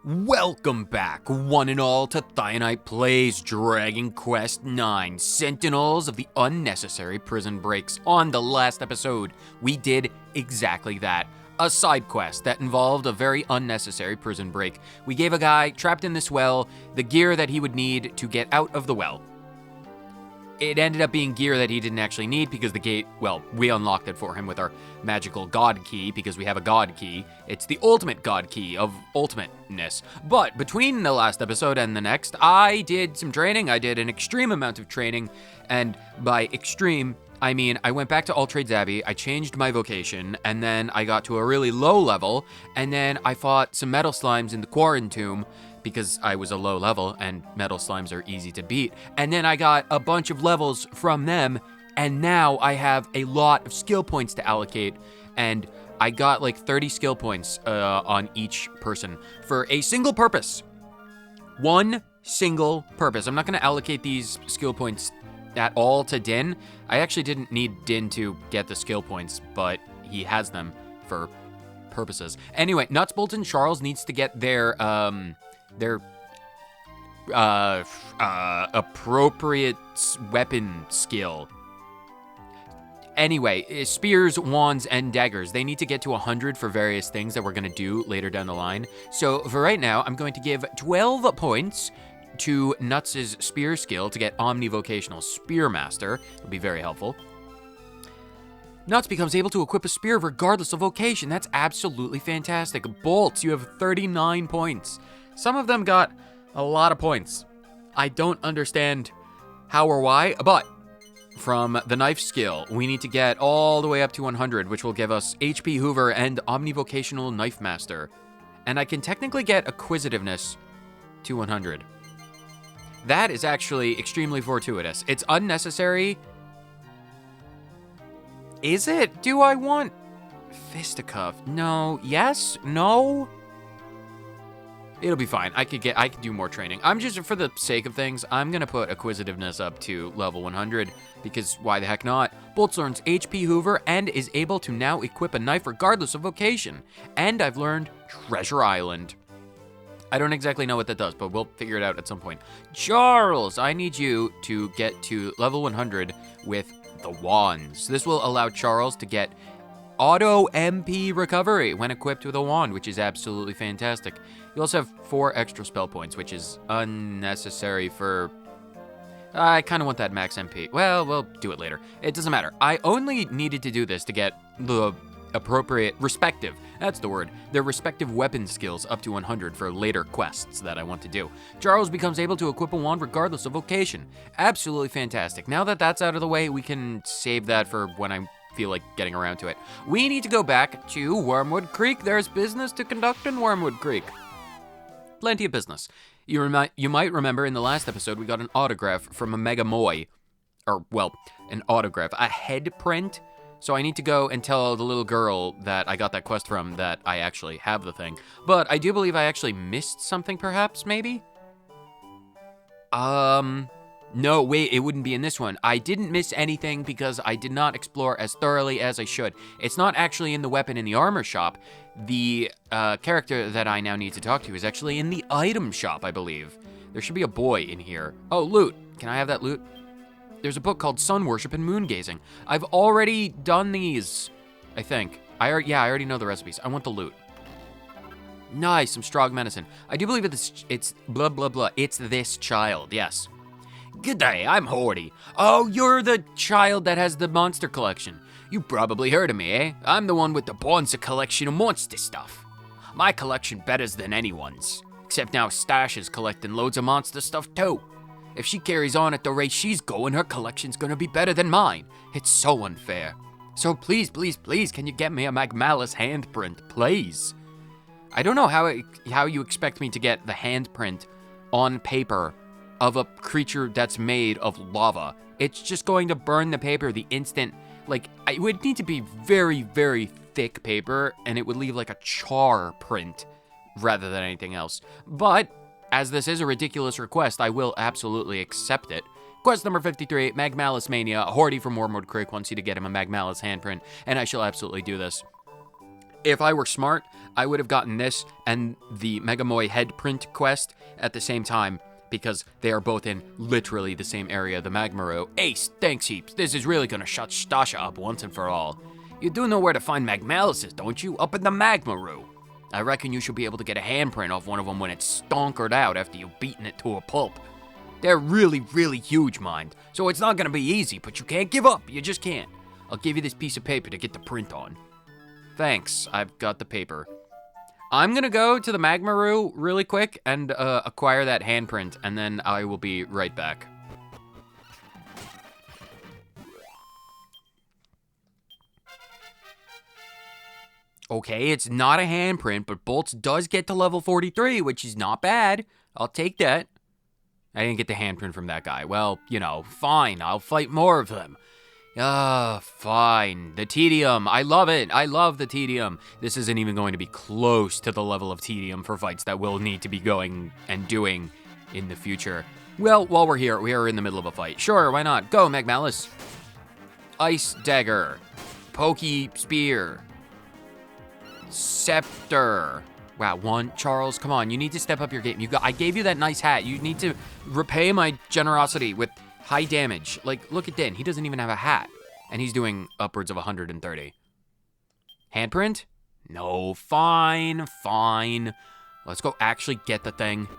Welcome back, one and all, to Dynne Plays Dragon Quest IX, Sentinels of the Unnecessary Prison Breaks. On the last episode, we did exactly that. A side quest that involved a very unnecessary prison break. We gave a guy trapped in this well the gear that he would need to get out of the well. It ended up being gear that he didn't actually need because the gate, well, we unlocked it for him with our magical god key because we have a god key. It's the ultimate god key of ultimateness. But between the last episode and the next, I did some training. I did an extreme amount of training. And by extreme, I mean I went back to All Trades Abbey, I changed my vocation, and then I got to a really low level, and then I fought some metal slimes in the Quarren Tomb, because I was a low level and metal slimes are easy to beat. And then I got a bunch of levels from them, and now I have a lot of skill points to allocate, and I got like 30 skill points on each person for a single purpose. One single purpose. I'm not going to allocate these skill points at all to Dynne. I actually didn't need Dynne to get the skill points, but he has them for purposes. Anyway, Nuts, Bolts, and Charles needs to get their appropriate weapon skill. Anyway, spears, wands, and daggers. They need to get to 100 for various things that we're going to do later down the line. So for right now, I'm going to give 12 points to Nuts' spear skill to get Omnivocational Spearmaster. It'll be very helpful. Nuts becomes able to equip a spear regardless of vocation. That's absolutely fantastic. Bolts, you have 39 points. Some of them got a lot of points. I don't understand how or why, but from the knife skill, we need to get all the way up to 100, which will give us HP Hoover and Omnivocational Knife Master. And I can technically get Acquisitiveness to 100. That is actually extremely fortuitous. It's unnecessary. Is it? Do I want Fisticuff? No. Yes? No? It'll be fine. I could do more training. I'm just, for the sake of things, I'm gonna put Acquisitiveness up to level 100, because why the heck not? Bolts learns HP Hoover and is able to now equip a knife regardless of vocation. And I've learned Treasure Island. I don't exactly know what that does, but we'll figure it out at some point. Charles, I need you to get to level 100 with the wands. This will allow Charles to get auto MP recovery when equipped with a wand, which is absolutely fantastic. You also have 4 extra spell points, which is unnecessary for... I kind of want that max MP. Well, we'll do it later. It doesn't matter. I only needed to do this to get the appropriate, respective, that's the word, their respective weapon skills up to 100 for later quests that I want to do. Charles becomes able to equip a wand regardless of vocation. Absolutely fantastic. Now that that's out of the way, we can save that for when I feel like getting around to it. We need to go back to Wormwood Creek. There's business to conduct in Wormwood Creek. Plenty of business. You might remember in the last episode we got an autograph from a Mega Moy. Or, well, an autograph. A head print. So I need to go and tell the little girl that I got that quest from that I actually have the thing. But I do believe I actually missed something, perhaps, maybe? No, wait, it wouldn't be in this one. I didn't miss anything because I did not explore as thoroughly as I should. It's not actually in the weapon in the armor shop. The character that I now need to talk to is actually in the item shop, I believe. There should be a boy in here. Oh, loot. Can I have that loot? There's a book called Sun Worship and Moon Gazing. I've already done these, I think. I already know the recipes. I want the loot. Nice, some strong medicine. I do believe it's blah, blah, blah. It's this child, yes. Good day, I'm Horty. Oh, you're the child that has the monster collection. You probably heard of me, eh? I'm the one with the Bonza collection of monster stuff. My collection better than anyone's. Except now Stash is collecting loads of monster stuff too. If she carries on at the rate she's going, her collection's gonna be better than mine. It's so unfair. So please, please, please, can you get me a Magmalis handprint, please? I don't know how you expect me to get the handprint on paper of a creature that's made of lava. It's just going to burn the paper the instant, like, it would need to be very, very thick paper, and it would leave like a char print rather than anything else. But as this is a ridiculous request, I will absolutely accept it. Quest number 53, Magmalis Mania. Horty from Wormwood Creek wants you to get him a Magmalis handprint, and I shall absolutely do this. If I were smart, I would have gotten this and the Megamoy head print quest at the same time, because they are both in literally the same area, the Magmaroo. Ace, thanks heaps. This is really gonna shut Stasha up once and for all. You do know where to find Magmalises, don't you? Up in the Magmaroo. I reckon you should be able to get a handprint off one of them when it's stonkered out after you've beaten it to a pulp. They're really, really huge, mind, so it's not gonna be easy, but you can't give up. You just can't. I'll give you this piece of paper to get the print on. Thanks, I've got the paper. I'm gonna go to the Magmaroo really quick and acquire that handprint, and then I will be right back. Okay, it's not a handprint, but Bolts does get to level 43, which is not bad. I'll take that. I didn't get the handprint from that guy. Well, you know, fine, I'll fight more of them. Fine. The tedium. I love it. I love the tedium. This isn't even going to be close to the level of tedium for fights that we'll need to be going and doing in the future. Well, while we're here, we are in the middle of a fight. Sure, why not? Go, Magmalis. Ice Dagger. Pokey Spear. Scepter. Wow, one. Charles, come on. You need to step up your game. I gave you that nice hat. You need to repay my generosity with high damage. Like, look at Dynne. He doesn't even have a hat. And he's doing upwards of 130. Handprint? No, fine, fine. Let's go actually get the thing.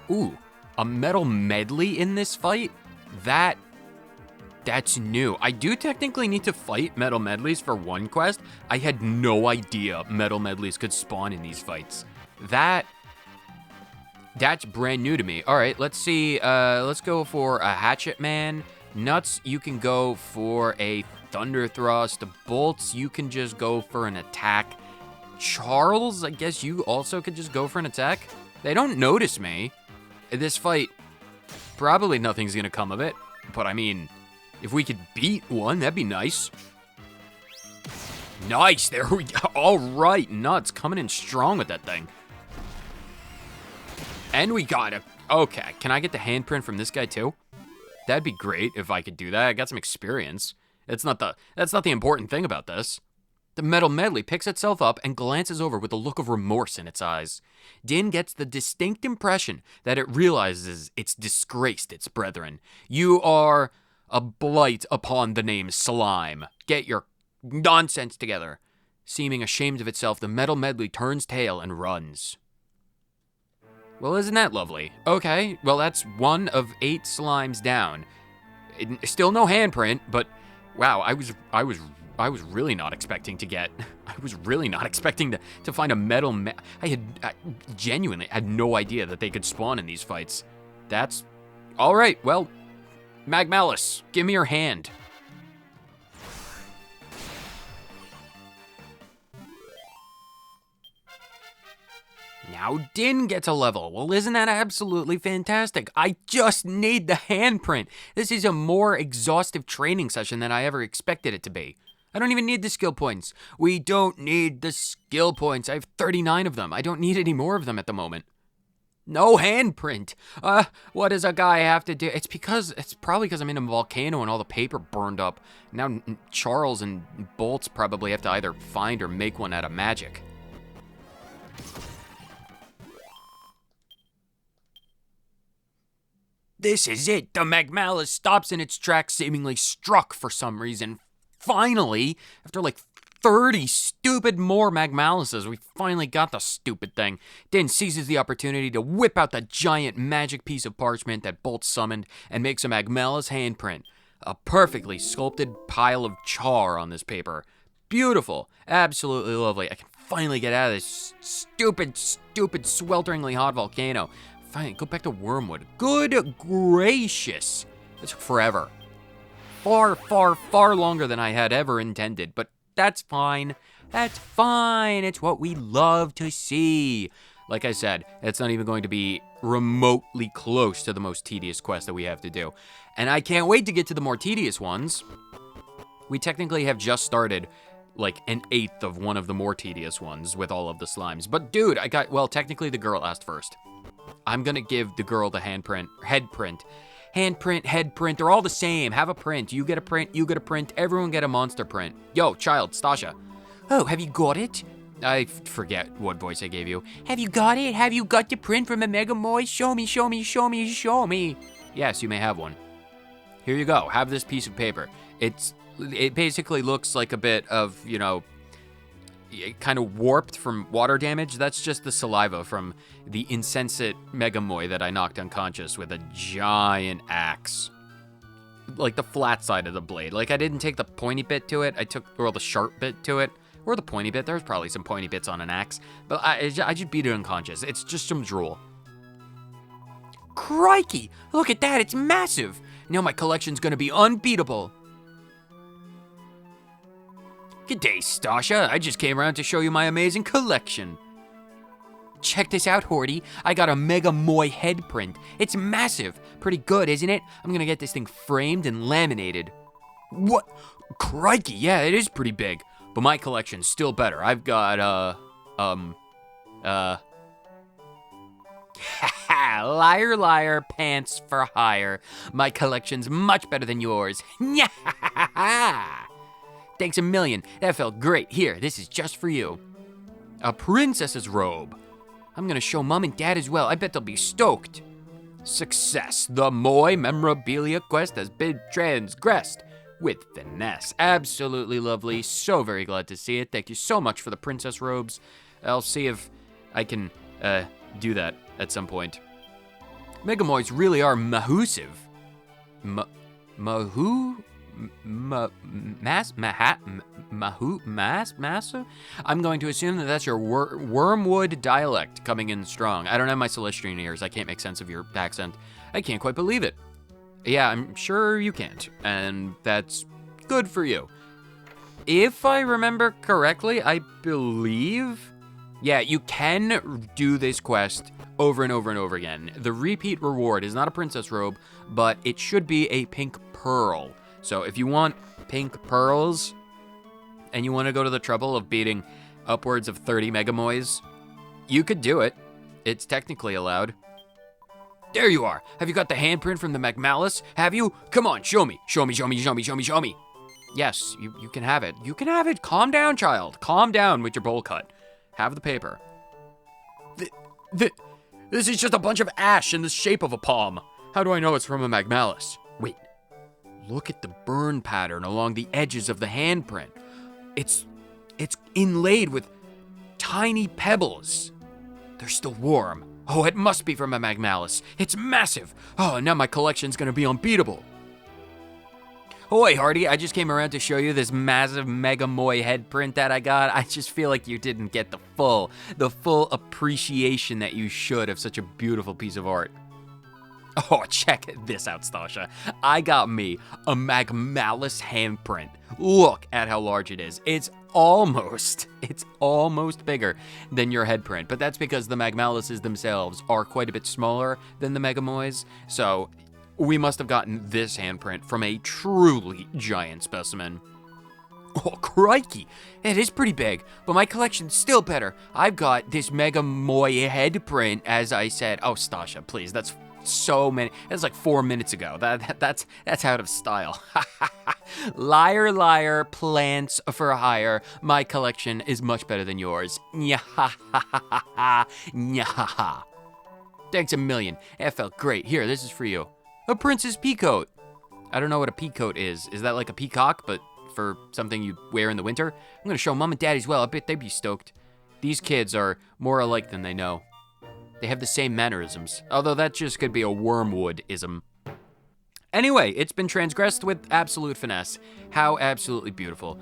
Ooh, a metal medley in this fight? That's new. I do technically need to fight metal medleys for one quest. I had no idea metal medleys could spawn in these fights. That's brand new to me. All right, let's see. Let's go for a Hatchet Man. Nuts, you can go for a Thunder Thrust. Bolts, you can just go for an attack. Charles, I guess you also could just go for an attack. They don't notice me. This fight, probably nothing's gonna come of it. But I mean, if we could beat one, that'd be nice. Nice, there we go. All right, Nuts coming in strong with that thing. And we got it. Okay, can I get the handprint from this guy too? That'd be great if I could do that. I got some experience. That's not the important thing about this. The metal medley picks itself up and glances over with a look of remorse in its eyes. Dynne gets the distinct impression that it realizes it's disgraced its brethren. You are a blight upon the name Slime. Get your nonsense together. Seeming ashamed of itself, the metal medley turns tail and runs. Well, isn't that lovely? Okay, well, that's 1 of 8 slimes down. Still no handprint, but wow, I was really not expecting to get. I was really not expecting to find a metal. I genuinely had no idea that they could spawn in these fights. That's all right. Well, Magmalis, give me your hand. Now Dynne gets a level. Well, isn't that absolutely fantastic? I just need the handprint. This is a more exhaustive training session than I ever expected it to be. I don't even need the skill points. We don't need the skill points. I have 39 of them. I don't need any more of them at the moment. No handprint. What does a guy have to do? It's probably because I'm in a volcano and all the paper burned up. Now Charles and Bolts probably have to either find or make one out of magic. This is it. The Magmalis stops in its tracks, seemingly struck for some reason. Finally, after like 30 stupid more Magmalises, we finally got the stupid thing. Dynne seizes the opportunity to whip out the giant magic piece of parchment that Bolt summoned and makes a Magmalis handprint. A perfectly sculpted pile of char on this paper. Beautiful. Absolutely lovely. I can finally get out of this stupid, swelteringly hot volcano. Fine, go back to Wormwood. Good gracious. This took forever. Far longer than I had ever intended, but that's fine. That's fine. It's what we love to see. Like I said, it's not even going to be remotely close to the most tedious quest that we have to do. And I can't wait to get to the more tedious ones. We technically have just started like an 1/8 of one of the more tedious ones with all of the slimes. But dude, technically the girl asked first. I'm gonna give the girl the head print. Handprint, head print, they're all the same. Have a print. You get a print, you get a print. Everyone get a monster print. Yo, child, Stasha. Oh, have you got it? I forget what voice I gave you. Have you got it? Have you got the print from a Mega Moy? Show me, show me, show me, show me. Yes, you may have one. Here you go. Have this piece of paper. It basically looks like a bit of, you know, kind of warped from water damage. That's just the saliva from the insensate Mega Moy that I knocked unconscious with a giant axe. Like the flat side of the blade. Like I didn't take the pointy bit to it. I took, or the sharp bit to it. Or the pointy bit. There's probably some pointy bits on an axe. But I just beat it unconscious. It's just some drool. Crikey! Look at that, it's massive! Now my collection's gonna be unbeatable. G'day, Stasha. I just came around to show you my amazing collection. Check this out, Horty. I got a Mega Moy head print. It's massive. Pretty good, isn't it? I'm gonna get this thing framed and laminated. What? Crikey, yeah, it is pretty big. But my collection's still better. I've got, liar, liar, pants for hire. My collection's much better than yours. Thanks a million. That felt great. Here, this is just for you. A princess's robe. I'm gonna show Mom and Dad as well. I bet they'll be stoked. Success. The Moy memorabilia quest has been transgressed with finesse. Absolutely lovely. So very glad to see it. Thank you so much for the princess robes. I'll see if I can do that at some point. Mega Moys really are mahoosive. Massive? I'm going to assume that that's your Wormwood dialect coming in strong. I don't have my Celestrian ears. I can't make sense of your accent. I can't quite believe it. Yeah, I'm sure you can't, and that's good for you. If I remember correctly, I believe, yeah, you can do this quest over and over and over again. The repeat reward is not a princess robe, but it should be a pink pearl. So if you want pink pearls, and you want to go to the trouble of beating upwards of 30 Mega Moys, you could do it. It's technically allowed. There you are. Have you got the handprint from the Magmalis? Have you? Come on, show me. Show me, show me, show me, show me, show me. Yes, you can have it. You can have it. Calm down, child. Calm down with your bowl cut. Have the paper. This is just a bunch of ash in the shape of a palm. How do I know it's from a Magmalis? Wait. Look at the burn pattern along the edges of the handprint. It's inlaid with tiny pebbles. They're still warm. Oh, it must be from a Magmalis. It's massive. Oh, now my collection's gonna be unbeatable. Oi, Hardy, I just came around to show you this massive Mega Moy head print that I got. I just feel like you didn't get the full appreciation that you should of such a beautiful piece of art. Oh, check this out, Stasha. I got me a Magmalis handprint. Look at how large it is. It's almost bigger than your head print, but that's because the Magmalises themselves are quite a bit smaller than the Mega Moys, so we must have gotten this handprint from a truly giant specimen. Oh, crikey, it is pretty big, but my collection's still better. I've got this Mega Moy head print, as I said. Oh, Stasha, please, that's so many. That's like 4 minutes ago. That's out of style. Liar, liar, plants for hire. My collection is much better than yours. Nyahahaha. Nyahaha. Thanks a million. That felt great. Here, this is for you. A princess peacoat. I don't know what a peacoat is. Is that like a peacock, but for something you wear in the winter? I'm gonna show Mom and Dad as well. I bet they'd be stoked. These kids are more alike than they know. They have the same mannerisms, although that just could be a Wormwood-ism. Anyway, it's been transgressed with absolute finesse. How absolutely beautiful.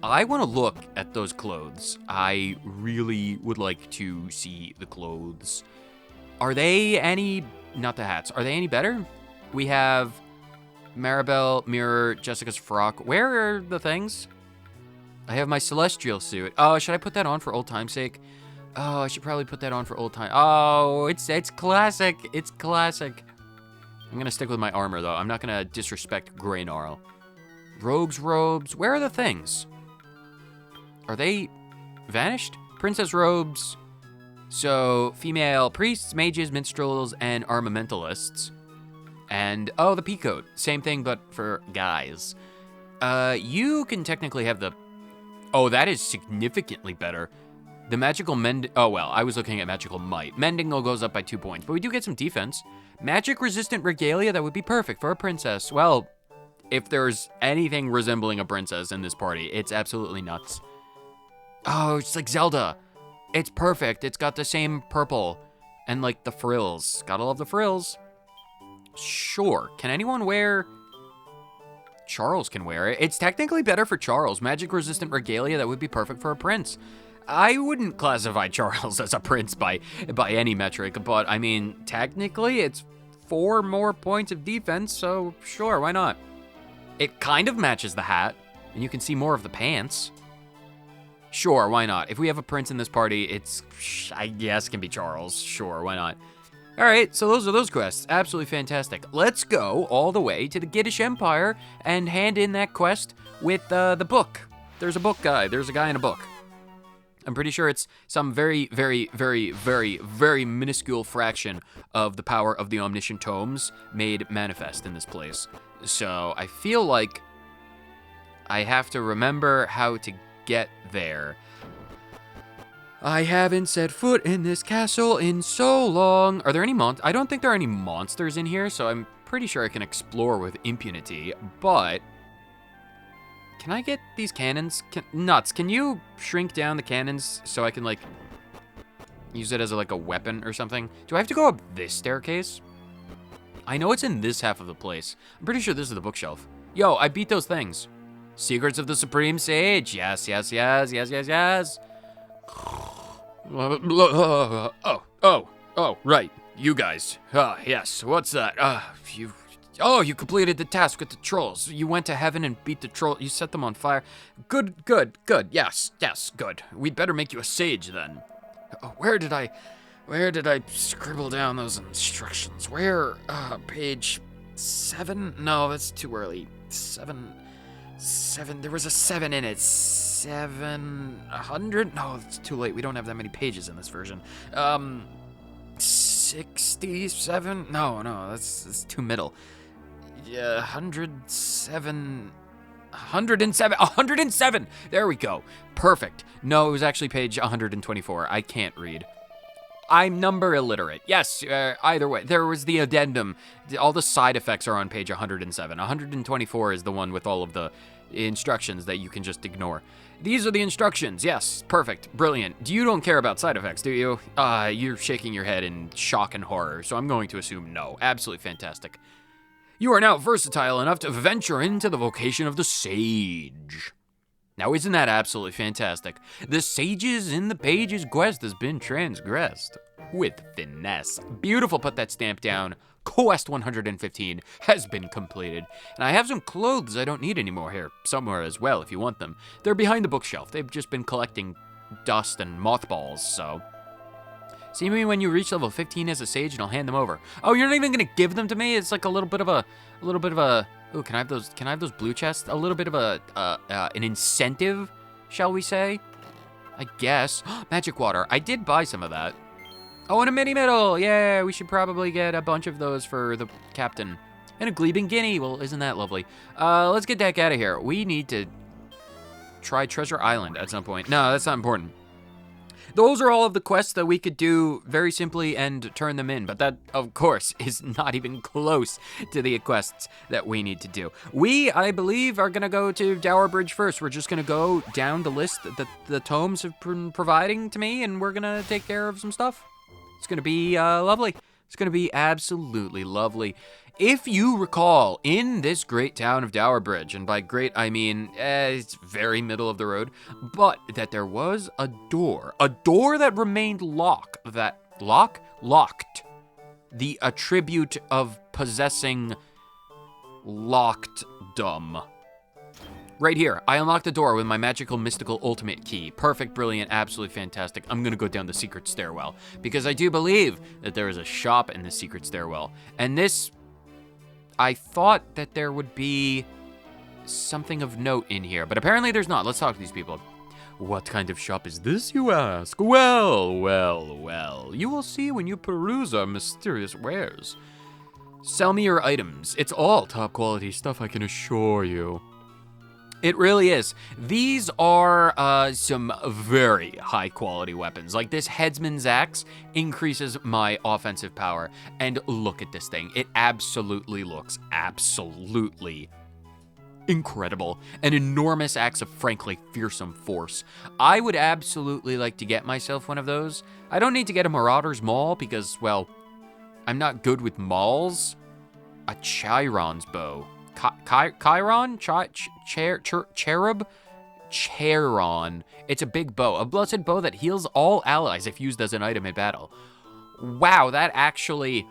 I want to look at those clothes. I really would like to see the clothes. Are they any, not the hats, are they any better? We have Maribel, Mirror, Jessica's frock. Where are the things? I have my celestial suit. Oh, should I put that on for old time's sake? Oh, I should probably put that on for old time. Oh, it's classic. It's classic. I'm gonna stick with my armor though. I'm not gonna disrespect Grey Gnarl. Rogue's robes. Where are the things? Are they vanished? Princess robes. So female priests, mages, minstrels, and armamentalists. And, oh, the peacoat. Same thing, but for guys. You can technically have the... Oh, that is significantly better. The magical mend... Oh, well, I was looking at magical might. Mending goes up by 2 points, but we do get some defense. Magic-resistant regalia, that would be perfect for a princess. Well, if there's anything resembling a princess in this party, it's absolutely nuts. Oh, it's like Zelda. It's perfect. It's got the same purple and, like, the frills. Gotta love the frills. Sure. Can anyone wear... Charles can wear it. It's technically better for Charles. Magic-resistant regalia, that would be perfect for a prince. I wouldn't classify Charles as a prince by any metric, but, I mean, technically, it's 4 more points of defense, so sure, why not? It kind of matches the hat, and you can see more of the pants. Sure, why not? If we have a prince in this party, it's, I guess, can be Charles. Sure, why not? All right, so those are those quests. Absolutely fantastic. Let's go all the way to the Giddish Empire and hand in that quest with the book. There's a book guy. There's a guy in a book. I'm pretty sure it's some very, very, very, very, very minuscule fraction of the power of the omniscient tomes made manifest in this place. So I feel like I have to remember how to get there. I haven't set foot in this castle in so long. Are there any I don't think there are any monsters in here, so I'm pretty sure I can explore with impunity, but... Can I get these cannons? Nuts, can you shrink down the cannons so I can, like, use it as, like, a weapon or something? Do I have to go up this staircase? I know it's in this half of the place. I'm pretty sure this is the bookshelf. Yo, I beat those things. Secrets of the Supreme Sage. Yes, yes, yes, yes, yes, yes. Oh, right. You guys. Yes, what's that? You completed the task with the trolls. You went to heaven and beat the troll. You set them on fire. Good. Yes, good. We'd better make you a sage then. Where did I scribble down those instructions? Where, page 7? No, that's too early. 7, there was a 7 in it. 700? No, it's too late. We don't have that many pages in this version. 67? No, that's too middle. Yeah, 107. 107! There we go. Perfect. No, it was actually page 124. I can't read. I'm number illiterate. Yes, either way. There was the addendum. All the side effects are on page 107. 124 is the one with all of the instructions that you can just ignore. These are the instructions. Yes, perfect. Brilliant. You don't care about side effects, do you? You're shaking your head in shock and horror, so I'm going to assume no. Absolutely fantastic. You are now versatile enough to venture into the vocation of the sage. Now, isn't that absolutely fantastic? The sages in the page's quest has been transgressed with finesse. Beautiful, put that stamp down. Quest 115 has been completed. And I have some clothes I don't need anymore here, somewhere as well if you want them. They're behind the bookshelf. They've just been collecting dust and mothballs, so... See me when you reach level 15 as a sage and I'll hand them over. Oh, you're not even gonna give them to me? It's like a little bit of a... Ooh, can I have those blue chests? A little bit of an incentive, shall we say? I guess. Magic water. I did buy some of that. Oh, and a mini medal. Yeah, we should probably get a bunch of those for the captain. And a Gleebing Guinea. Well, isn't that lovely? Let's get the heck out of here. We need to try Treasure Island at some point. No, that's not important. Those are all of the quests that we could do very simply and turn them in, but that, of course, is not even close to the quests that we need to do. We, I believe, are going to go to Dower Bridge first. We're just going to go down the list that the tomes have been providing to me, and we're going to take care of some stuff. It's going to be lovely. It's going to be absolutely lovely. If you recall, in this great town of Dower Bridge, and by great I mean it's very middle of the road, but that there was a door that remained locked. The attribute of possessing lockedom. Right here, I unlocked the door with my magical, mystical, ultimate key. Perfect, brilliant, absolutely fantastic. I'm gonna go down the secret stairwell, because I do believe that there is a shop in the secret stairwell. And this, I thought that there would be something of note in here, but apparently there's not. Let's talk to these people. What kind of shop is this, you ask? Well, you will see when you peruse our mysterious wares. Sell me your items. It's all top quality stuff, I can assure you. It really is. These are some very high quality weapons. Like this headsman's axe increases my offensive power. And look at this thing. It absolutely looks absolutely incredible. An enormous axe of frankly fearsome force. I would absolutely like to get myself one of those. I don't need to get a Marauder's Maul because, well, I'm not good with mauls. A Chiron's bow. Chiron? Cherub? Charon. It's a big bow. A blessed bow that heals all allies if used as an item in battle. Wow, that actually...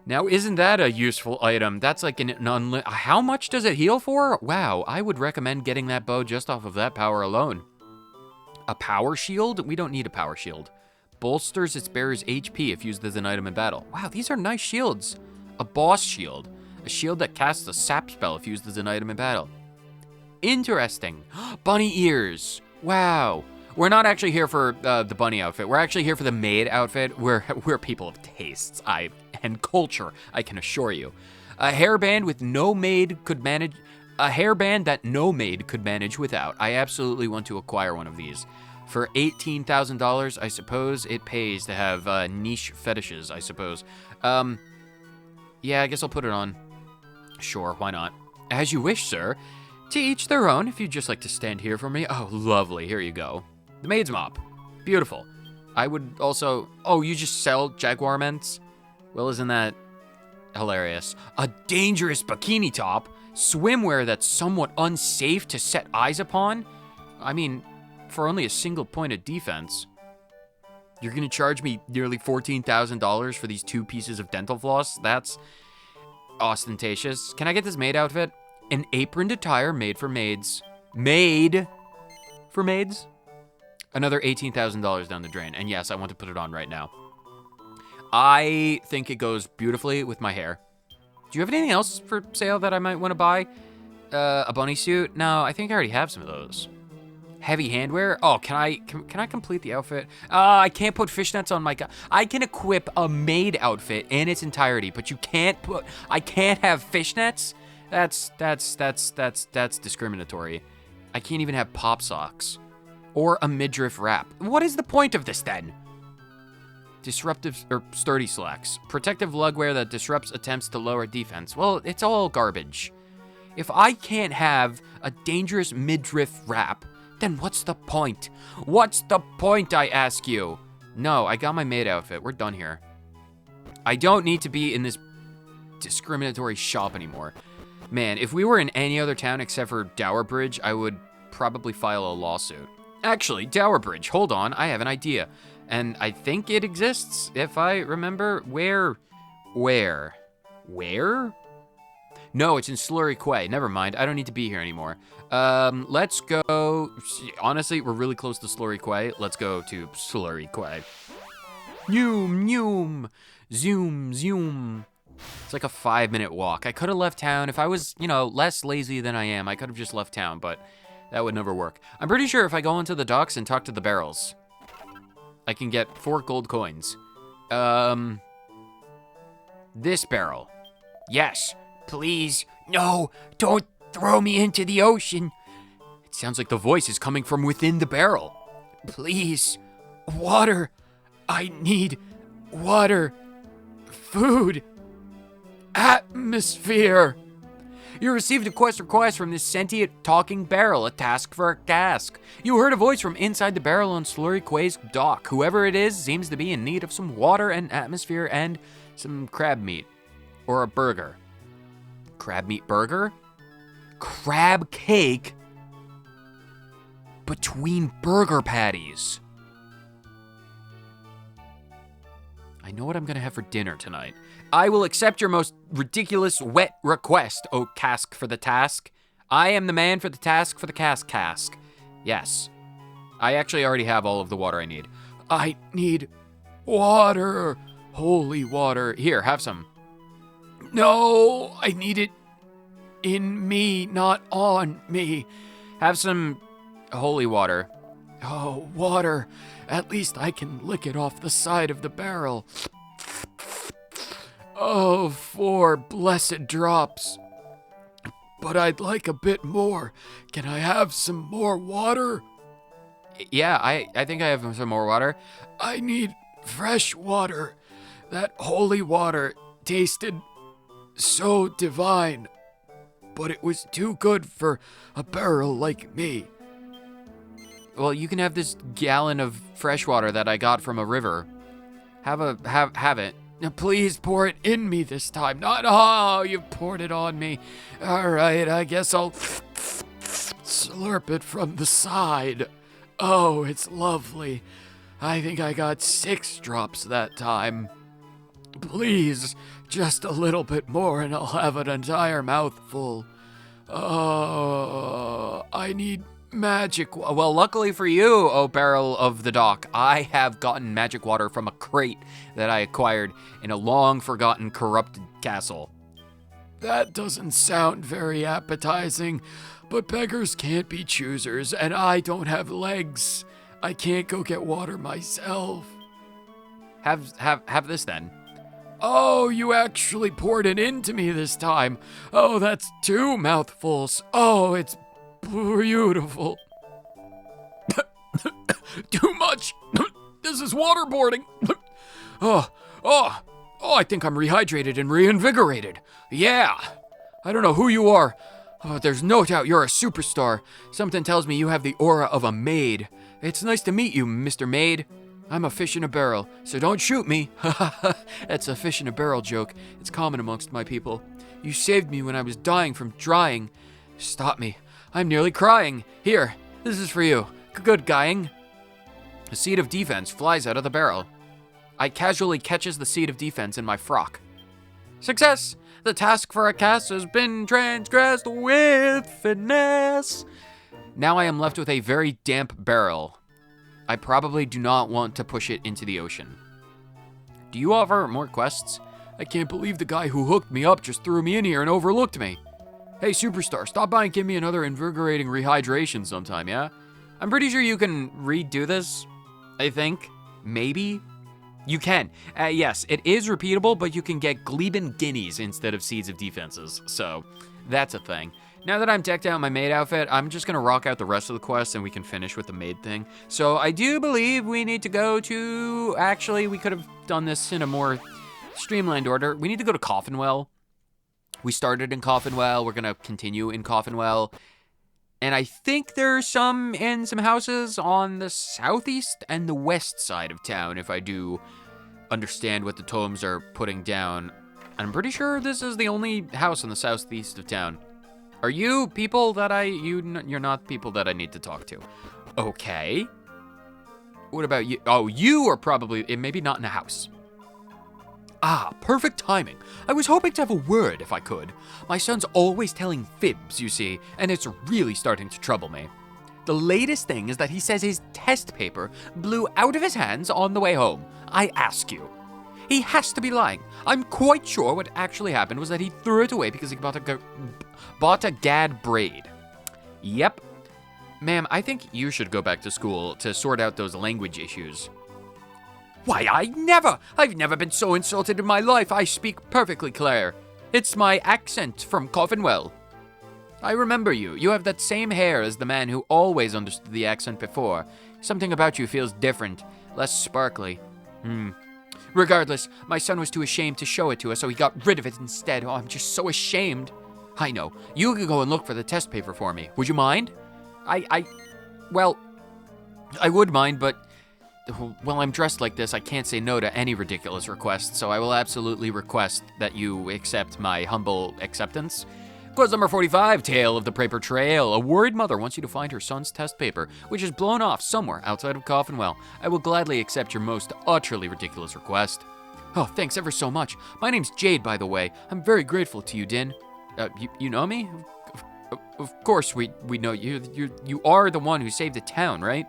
Now, isn't that a useful item? That's like an unlimited... How much does it heal for? Wow, I would recommend getting that bow just off of that power alone. A power shield? We don't need a power shield. Bolsters its bearer's HP if used as an item in battle. Wow, these are nice shields. A boss shield. A shield that casts a sap spell if used as an item in battle. Interesting. Bunny ears. Wow. We're not actually here for the bunny outfit. We're actually here for the maid outfit. We're people of tastes and culture, I can assure you. A hairband with no maid could manage. A hairband that no maid could manage without. I absolutely want to acquire one of these. For $18,000, I suppose it pays to have niche fetishes, I suppose. Yeah, I guess I'll put it on. Sure, why not? As you wish, sir. To each their own, if you'd just like to stand here for me. Oh, lovely, here you go. The maid's mop. Beautiful. I would also... Oh, you just sell jaguar mints? Well, isn't that hilarious? A dangerous bikini top? Swimwear that's somewhat unsafe to set eyes upon? I mean, for only a single point of defense. You're gonna charge me nearly $14,000 for these 2 pieces of dental floss? That's ostentatious. Can I get this maid outfit? An aproned attire made for maids. Made for maids? Another $18,000 down the drain. And yes, I want to put it on right now. I think it goes beautifully with my hair. Do you have anything else for sale that I might want to buy? A bunny suit? No, I think I already have some of those. Heavy handwear? Oh, can I complete the outfit? I can't put fishnets on my... I can equip a maid outfit in its entirety, but you can't put... I can't have fishnets? That's discriminatory. I can't even have pop socks. Or a midriff wrap. What is the point of this then? Disruptive or sturdy slacks. Protective lugwear that disrupts attempts to lower defense. Well, it's all garbage. If I can't have a dangerous midriff wrap, then what's the point? What's the point, I ask you? No, I got my maid outfit. We're done here. I don't need to be in this discriminatory shop anymore. Man, if we were in any other town except for Dower Bridge, I would probably file a lawsuit. Actually, Dower Bridge, hold on, I have an idea. And I think it exists, if I remember. Where? No, it's in Slurry Quay. Never mind, I don't need to be here anymore. Let's go. Honestly, we're really close to Slurry Quay. Let's go to Slurry Quay. Noom, noom. Zoom, zoom. It's like a 5-minute walk. I could have left town. If I was, less lazy than I am, I could have just left town, but that would never work. I'm pretty sure if I go into the docks and talk to the barrels, I can get 4 gold coins. This barrel. Yes, please. No, don't throw me into the ocean. It sounds like the voice is coming from within the barrel. Please, water. I need water. Food. Atmosphere. You received a quest request from this sentient talking barrel, a task for a cask. You heard a voice from inside the barrel on Slurry Quay's dock. Whoever it is seems to be in need of some water and atmosphere and some crab meat. Or a burger. Crab meat burger? Crab cake between burger patties. I know what I'm gonna have for dinner tonight. I will accept your most ridiculous wet request, O cask for the task. I am the man for the task for the cask. Yes. I actually already have all of the water I need. I need water. Holy water. Here, have some. No, I need it in me, not on me. Have some holy water. Oh, water. At least I can lick it off the side of the barrel. Oh, 4 blessed drops. But I'd like a bit more. Can I have some more water? Yeah, I think I have some more water. I need fresh water. That holy water tasted so divine, but it was too good for a barrel like me. Well, you can have this gallon of fresh water that I got from a river. Have it. Now, please pour it in me this time. Not, oh, you poured it on me. All right, I guess I'll slurp it from the side. Oh, it's lovely. I think I got 6 drops that time. Please, just a little bit more and I'll have an entire mouthful. Oh, I need magic. Well, luckily for you, oh barrel of the dock, I have gotten magic water from a crate that I acquired in a long-forgotten corrupted castle. That doesn't sound very appetizing, but beggars can't be choosers, and I don't have legs. I can't go get water myself. Have this then. Oh, you actually poured it into me this time. Oh, that's 2 mouthfuls. Oh, it's beautiful. Too much. This is waterboarding. Oh, I think I'm rehydrated and reinvigorated. Yeah. I don't know who you are, but there's no doubt you're a superstar. Something tells me you have the aura of a maid. It's nice to meet you, Mr. Maid. I'm a fish in a barrel, so don't shoot me. That's a fish in a barrel joke. It's common amongst my people. You saved me when I was dying from drying. Stop me. I'm nearly crying. Here, this is for you. Good guying. A seed of defense flies out of the barrel. I casually catches the seed of defense in my frock. Success! The task for a cast has been transgressed with finesse. Now I am left with a very damp barrel. I probably do not want to push it into the ocean. Do you offer more quests? I can't believe the guy who hooked me up just threw me in here and overlooked me. Hey, superstar, stop by and give me another invigorating rehydration sometime, yeah? I'm pretty sure you can redo this, I think. Maybe? You can. Yes, it is repeatable, but you can get Gleben guineas instead of seeds of defenses, so that's a thing. Now that I'm decked out in my maid outfit, I'm just gonna rock out the rest of the quest and we can finish with the maid thing. So I do believe we need to go to... Actually, we could have done this in a more streamlined order. We need to go to Coffinwell. We started in Coffinwell. We're gonna continue in Coffinwell. And I think there's some in some houses on the southeast and the west side of town, if I do understand what the tomes are putting down. I'm pretty sure this is the only house in the southeast of town. Are you people that you're not people that I need to talk to. Okay. What about you? Oh, you are probably, maybe not in a house. Ah, perfect timing. I was hoping to have a word if I could. My son's always telling fibs, you see, and it's really starting to trouble me. The latest thing is that he says his test paper blew out of his hands on the way home. I ask you. He has to be lying. I'm quite sure what actually happened was that he threw it away because he bought a gad braid. Yep. Ma'am, I think you should go back to school to sort out those language issues. Why, I've never been so insulted in my life. I speak perfectly clear. It's my accent from Coffinwell. I remember you. You have that same hair as the man who always understood the accent before. Something about you feels different, less sparkly. Regardless, my son was too ashamed to show it to us, so he got rid of it instead. Oh, I'm just so ashamed. I know. You could go and look for the test paper for me. Would you mind? Well, I would mind, but... Well, I'm dressed like this, I can't say no to any ridiculous request, so I will absolutely request that you accept my humble acceptance. Quest number 45, Tale of the Paper Trail. A worried mother wants you to find her son's test paper, which is blown off somewhere outside of Coffinwell. I will gladly accept your most utterly ridiculous request. Oh, thanks ever so much. My name's Jade, by the way. I'm very grateful to you, Dynne. You know me? Of course we know you. You are the one who saved the town, right?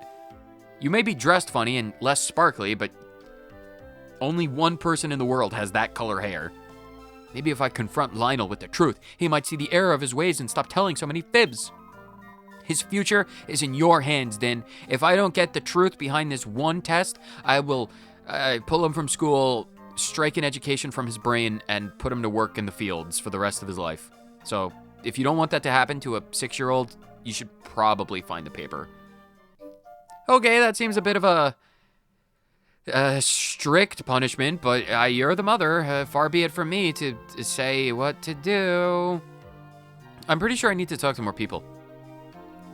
You may be dressed funny and less sparkly, but only one person in the world has that color hair. Maybe if I confront Lionel with the truth, he might see the error of his ways and stop telling so many fibs. His future is in your hands, Dynne. If I don't get the truth behind this one test, I will pull him from school strike an education from his brain and put him to work in the fields for the rest of his life. So if you don't want that to happen to a 6-year-old, you should probably find the paper. Okay, that seems a bit of a strict punishment, but you're the mother. Far be it from me to say what to do. I'm pretty sure I need to talk to more people.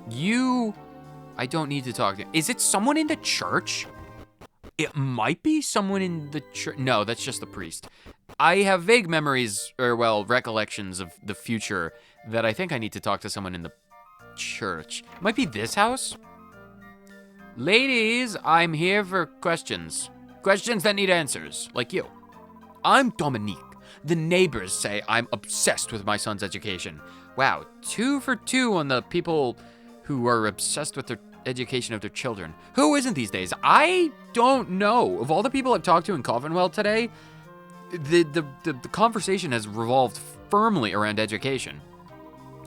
I don't need to talk to. Is it someone in the church? It might be someone in the church. No, that's just the priest. I have vague memories, or well, recollections of the future that I think I need to talk to someone in the church. It might be this house? Ladies, I'm here for questions. Questions that need answers, like you. I'm Dominique. The neighbors say I'm obsessed with my son's education. Wow, 2 for 2 on the people who are obsessed with their education of their children. Who isn't these days? I don't know. Of all the people I've talked to in Coffinwell today, the conversation has revolved firmly around education.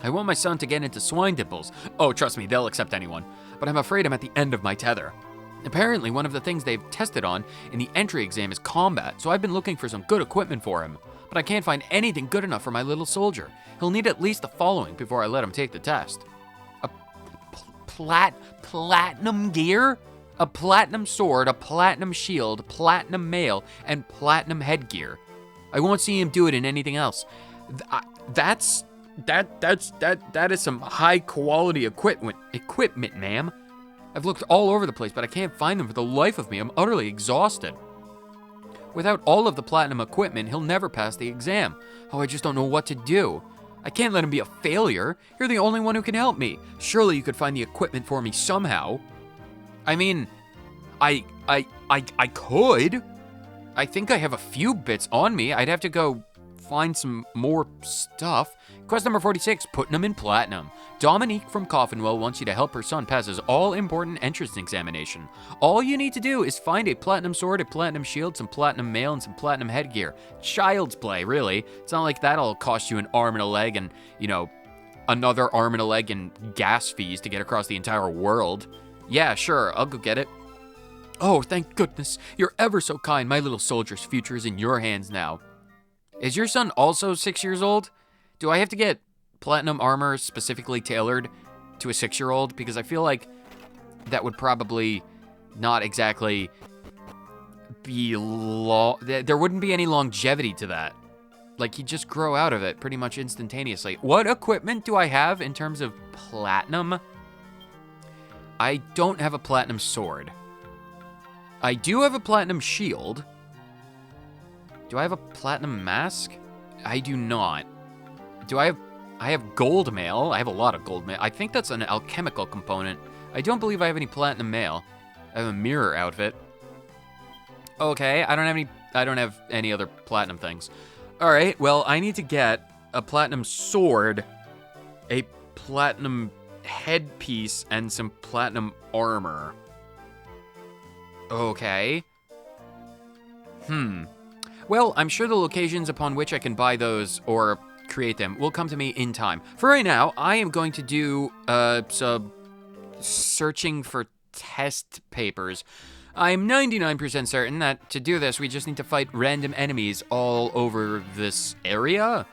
I want my son to get into swine dimples. Oh, trust me, they'll accept anyone. But I'm afraid I'm at the end of my tether. Apparently, one of the things they've tested on in the entry exam is combat, so I've been looking for some good equipment for him. But I can't find anything good enough for my little soldier. He'll need at least the following before I let him take the test. A platinum gear? A platinum sword, a platinum shield, platinum mail, and platinum headgear. I won't see him do it in anything else. That is some high quality equipment, ma'am. I've looked all over the place, but I can't find them for the life of me. I'm utterly exhausted. Without all of the platinum equipment, he'll never pass the exam. Oh, I just don't know what to do. I can't let him be a failure. You're the only one who can help me. Surely you could find the equipment for me somehow. I mean, I could. I think I have a few bits on me. I'd have to go find some more stuff. Quest number 46, putting them in platinum. Dominique from Coffinwell wants you to help her son pass his all-important entrance examination. All you need to do is find a platinum sword, a platinum shield, some platinum mail, and some platinum headgear. Child's play, really. It's not like that'll cost you an arm and a leg and, another arm and a leg and gas fees to get across the entire world. Yeah, sure, I'll go get it. Oh, thank goodness. You're ever so kind. My little soldier's future is in your hands now. Is your son also 6 years old? Do I have to get platinum armor specifically tailored to a 6-year-old? Because I feel like that would probably not exactly be there wouldn't be any longevity to that. Like, he'd just grow out of it pretty much instantaneously. What equipment do I have in terms of platinum? I don't have a platinum sword. I do have a platinum shield. Do I have a platinum mask? I do not. I have gold mail. I have a lot of gold mail. I think that's an alchemical component. I don't believe I have any platinum mail. I have a mirror outfit. Okay, I don't have any other platinum things. All right, well, I need to get a platinum sword, a platinum headpiece, and some platinum armor. Okay. Well, I'm sure the locations upon which I can buy those or create them will come to me in time. For right now, I am going to do some searching for test papers. I'm 99% certain that to do this, we just need to fight random enemies all over this area.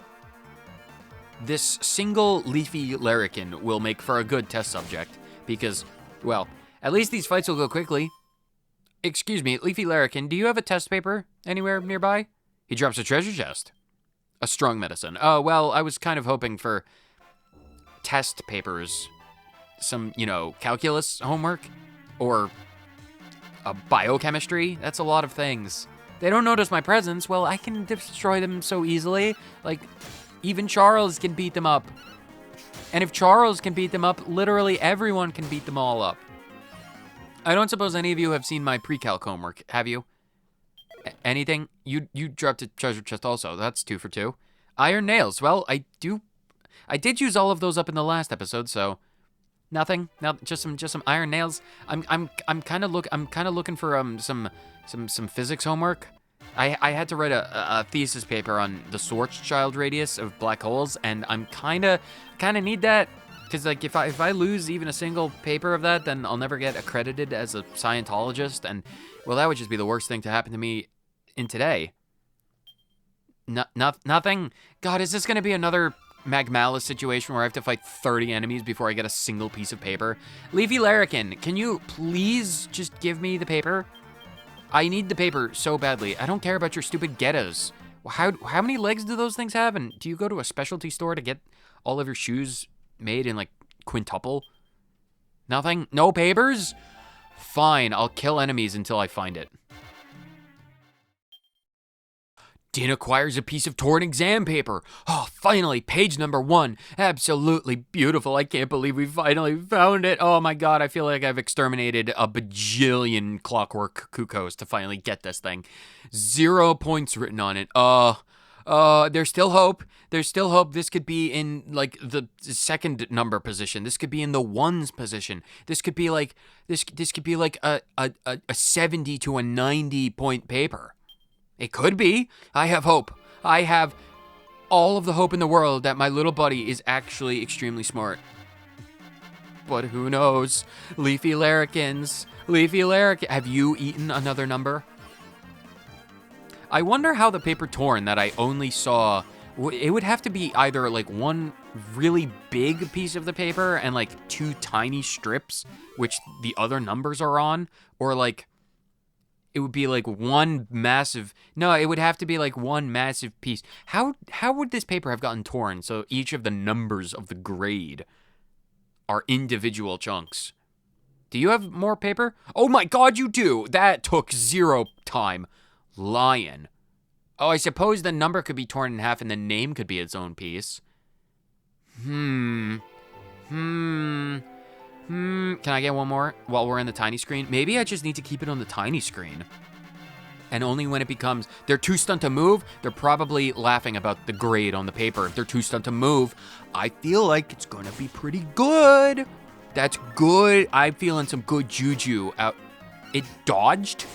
This single leafy larrikin will make for a good test subject because, well, at least these fights will go quickly. Excuse me, leafy larrikin, do you have a test paper anywhere nearby? He drops a treasure chest. A strong medicine. Oh, well, I was kind of hoping for test papers. Some, calculus homework. Or a biochemistry. That's a lot of things. They don't notice my presence. Well, I can destroy them so easily. Like, even Charles can beat them up. And if Charles can beat them up, literally everyone can beat them all up. I don't suppose any of you have seen my pre-calc homework, have you? Anything? You dropped a treasure chest also. That's 2 for 2. Iron nails. Well, I did use all of those up in the last episode, so nothing. Now just some iron nails. I'm kind of looking for some physics homework. I had to write a thesis paper on the Schwarzschild radius of black holes, and I'm kind of need that. Because, like, if I lose even a single paper of that, then I'll never get accredited as a Scientologist, and, well, that would just be the worst thing to happen to me in today. Nothing? God, is this going to be another Magmalice situation where I have to fight 30 enemies before I get a single piece of paper? Leafy Larrikin, can you please just give me the paper? I need the paper so badly. I don't care about your stupid Gettas. How many legs do those things have? And do you go to a specialty store to get all of your shoes made in, like, quintuple? Nothing? No papers? Fine, I'll kill enemies until I find it. Dynne acquires a piece of torn exam paper. Oh, finally, page number 1. Absolutely beautiful. I can't believe we finally found it. Oh my god, I feel like I've exterminated a bajillion clockwork cuckoos to finally get this thing. 0 points written on it. There's still hope. There's still hope. This could be in, like, the second number position. This could be in the ones position. This could be like, this could be like a 70 to a 90 point paper. It could be. I have hope. I have all of the hope in the world that my little buddy is actually extremely smart. But who knows? Leafy Larrikins. Leafy Larrikin. Have you eaten another number? I wonder how the paper torn that I only saw... It would have to be either, like, one really big piece of the paper and, like, 2 tiny strips, which the other numbers are on, or, like... It would be like one massive... No, it would have to be like one massive piece. How would this paper have gotten torn so each of the numbers of the grade are individual chunks? Do you have more paper? Oh my god, you do! That took 0 time. Lion. Oh, I suppose the number could be torn in half and the name could be its own piece. Can I get one more while we're in the tiny screen? Maybe I just need to keep it on the tiny screen. And only when it becomes, they're too stunned to move, they're probably laughing about the grade on the paper. If they're too stunned to move, I feel like it's gonna be pretty good. That's good. I'm feeling some good juju out. It dodged?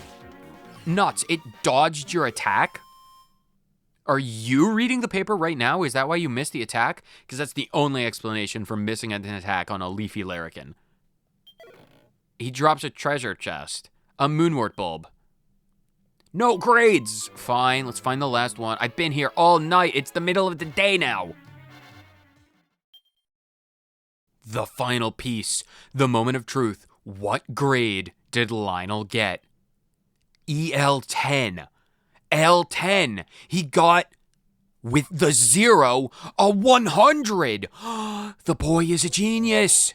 Nuts, it dodged your attack? Are you reading the paper right now? Is that why you missed the attack? Because that's the only explanation for missing an attack on a Leafy Larrikin. He drops a treasure chest. A moonwort bulb. No grades! Fine, let's find the last one. I've been here all night. It's the middle of the day now. The final piece. The moment of truth. What grade did Lionel get? EL10. L10. He got, with the 0, a 100. The boy is a genius.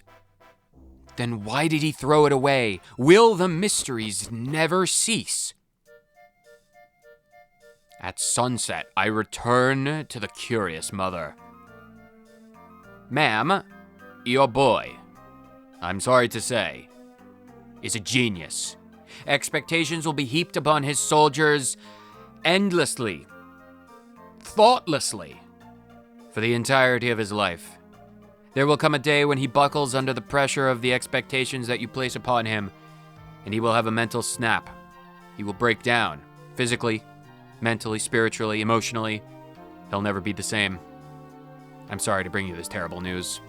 Then why did he throw it away? Will the mysteries never cease? At sunset, I return to the curious mother. Ma'am, your boy, I'm sorry to say, is a genius. Expectations will be heaped upon his soldiers endlessly, thoughtlessly, for the entirety of his life. There will come a day when he buckles under the pressure of the expectations that you place upon him, and he will have a mental snap. He will break down, physically, mentally, spiritually, emotionally. He'll never be the same. I'm sorry to bring you this terrible news.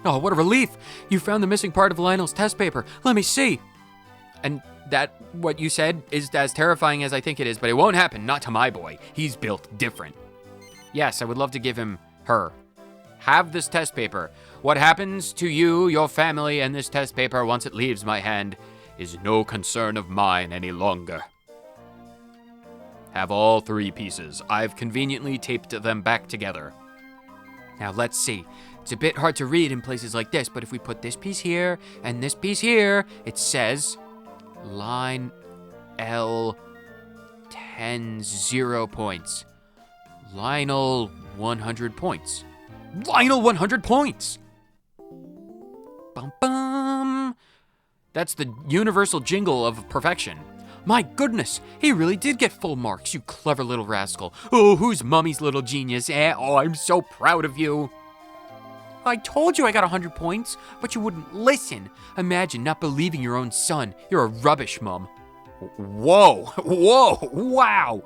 Oh, what a relief! You found the missing part of Lionel's test paper. Let me see. And that, what you said, is as terrifying as I think it is, but it won't happen, not to my boy. He's built different. Yes, I would love to give him her. Have this test paper. What happens to you, your family, and this test paper once it leaves my hand is no concern of mine any longer. Have all 3 pieces. I've conveniently taped them back together. Now let's see. It's a bit hard to read in places like this, but if we put this piece here and this piece here, it says line L 10 0 points. Lionel 100 points. Lionel 100 points! Bum bum! That's the universal jingle of perfection. My goodness, he really did get full marks, you clever little rascal. Oh, who's Mummy's little genius, eh? Oh, I'm so proud of you. I told you I got 100 points, but you wouldn't listen. Imagine not believing your own son. You're a rubbish, Mum. Whoa, whoa, wow.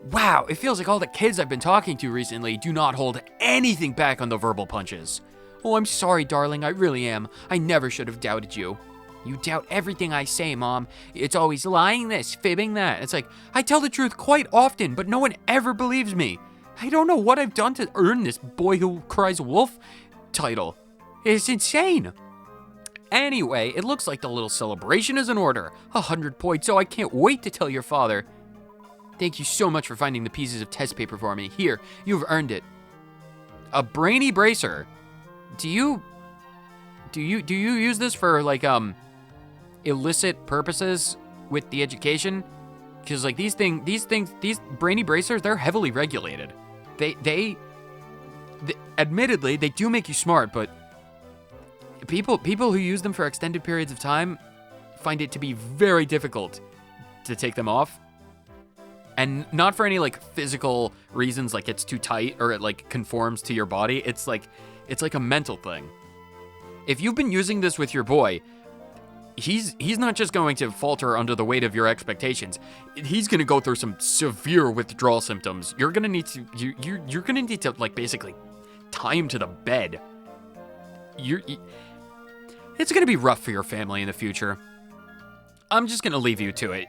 Wow, it feels like all the kids I've been talking to recently do not hold anything back on the verbal punches. Oh, I'm sorry, darling, I really am. I never should have doubted you. You doubt everything I say, Mom. It's always lying this, fibbing that. It's like, I tell the truth quite often, but no one ever believes me. I don't know what I've done to earn this boy who cries wolf title. It's insane. Anyway, it looks like the little celebration is in order. 100 points, so I can't wait to tell your father. Thank you so much for finding the pieces of test paper for me. Here, you've earned it. A brainy bracer. Do you use this for like illicit purposes with the education? Because like these brainy bracers, they're heavily regulated. They admittedly they do make you smart, but people who use them for extended periods of time find it to be very difficult to take them off. And not for any like physical reasons, like it's too tight or it like conforms to your body. It's like a mental thing. If you've been using this with your boy, he's not just going to falter under the weight of your expectations. He's going to go through some severe withdrawal symptoms. You're going to need to you're going to need to like basically tie him to the bed. It's going to be rough for your family in the future. I'm just going to leave you to it.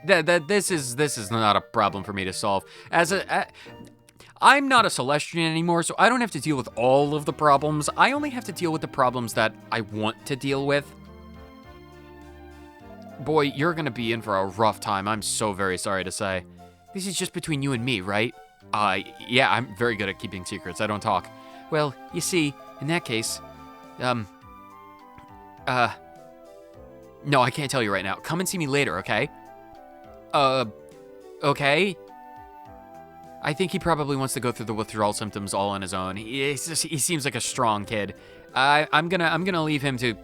This is not a problem for me to solve. I'm not a Celestrian anymore, so I don't have to deal with all of the problems. I only have to deal with the problems that I want to deal with. Boy, you're gonna be in for a rough time. I'm so very sorry to say. This is just between you and me, right? Yeah, I'm very good at keeping secrets. I don't talk. Well, you see, in that case, no, I can't tell you right now. Come and see me later, okay? Okay? I think he probably wants to go through the withdrawal symptoms all on his own. He seems like a strong kid. I'm gonna leave him to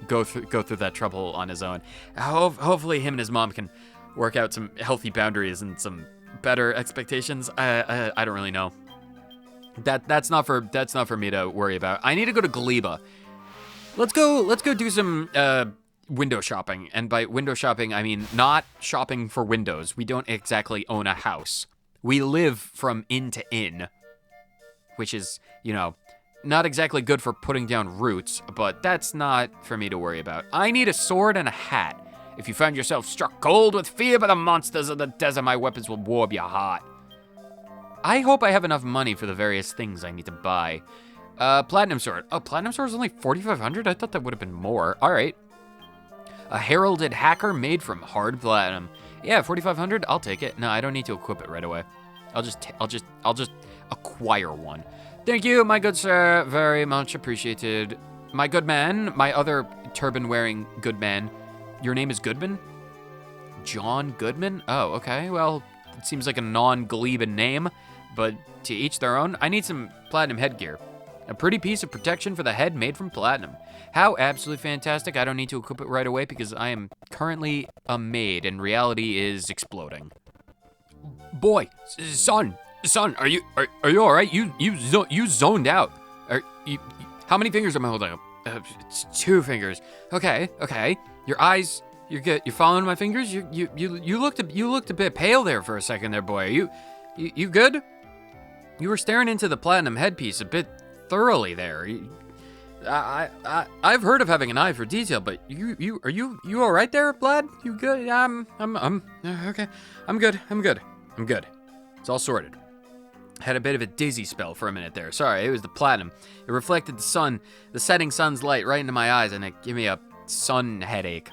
go through that trouble on his own. Hopefully him and his mom can work out some healthy boundaries and some better expectations. I don't really know. That's not for me to worry about. I need to go to Gleba. Let's go do some window shopping. And by window shopping, I mean not shopping for windows. We don't exactly own a house. We live from inn to inn, which is, not exactly good for putting down roots, but that's not for me to worry about. I need a sword and a hat. If you find yourself struck cold with fear by the monsters of the desert, my weapons will warm your heart. I hope I have enough money for the various things I need to buy. Platinum sword. Oh, platinum sword is only 4,500? I thought that would have been more. All right. A heralded hacker made from hard platinum. Yeah, 4,500. I'll take it. No, I don't need to equip it right away. I'll just acquire one. Thank you, my good sir. Very much appreciated. My good man, my other turban-wearing good man. Your name is Goodman? John Goodman? Oh, okay. Well, it seems like a non-Gleben name, but to each their own. I need some platinum headgear. A pretty piece of protection for the head made from platinum. How absolutely fantastic. I don't need to equip it right away because I am currently a maid and reality is exploding. Boy, son, are you all right? You zoned out. How many fingers am I holding up? It's 2 fingers. Okay. Your eyes, you're good. You're following my fingers. You looked a bit pale there for a second there, boy. Are you good? You were staring into the platinum headpiece a bit thoroughly there. I've heard of having an eye for detail, but you all right there, Vlad? You good? I'm okay. I'm good. It's all sorted. Had a bit of a dizzy spell for a minute there. Sorry, it was the platinum. It reflected the setting sun's light right into my eyes, and it gave me a sun headache.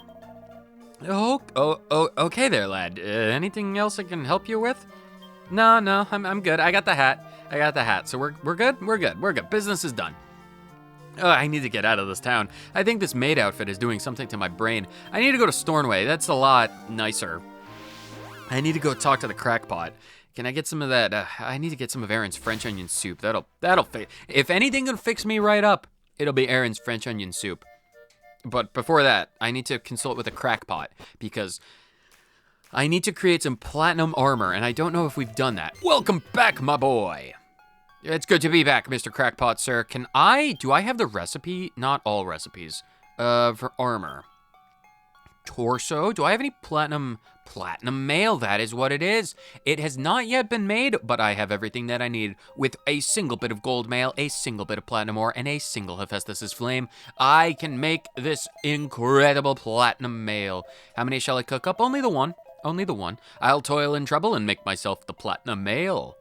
Oh, okay there, lad. Anything else I can help you with? No, I'm good. I got the hat. So we're good. Business is done. Oh, I need to get out of this town. I think this maid outfit is doing something to my brain. I need to go to Stornway. That's a lot nicer. I need to go talk to the crackpot. Can I get some of that? I need to get some of Aaron's French onion soup. That'll if anything can fix me right up, it'll be Aaron's French onion soup. But before that, I need to consult with a crackpot because I need to create some platinum armor, and I don't know if we've done that. Welcome back, my boy. It's good to be back, Mr. Crackpot, sir. Do I have the recipe? Not all recipes. For armor. torso. Do I have any platinum mail? That is what it is. It has not yet been made, but I have everything that I need. With a single bit of gold mail, a single bit of platinum ore, and a single Hephaestus's flame, I can make this incredible platinum mail. How many shall I cook up? Only the one. Only the one. I'll toil in trouble and make myself the platinum mail.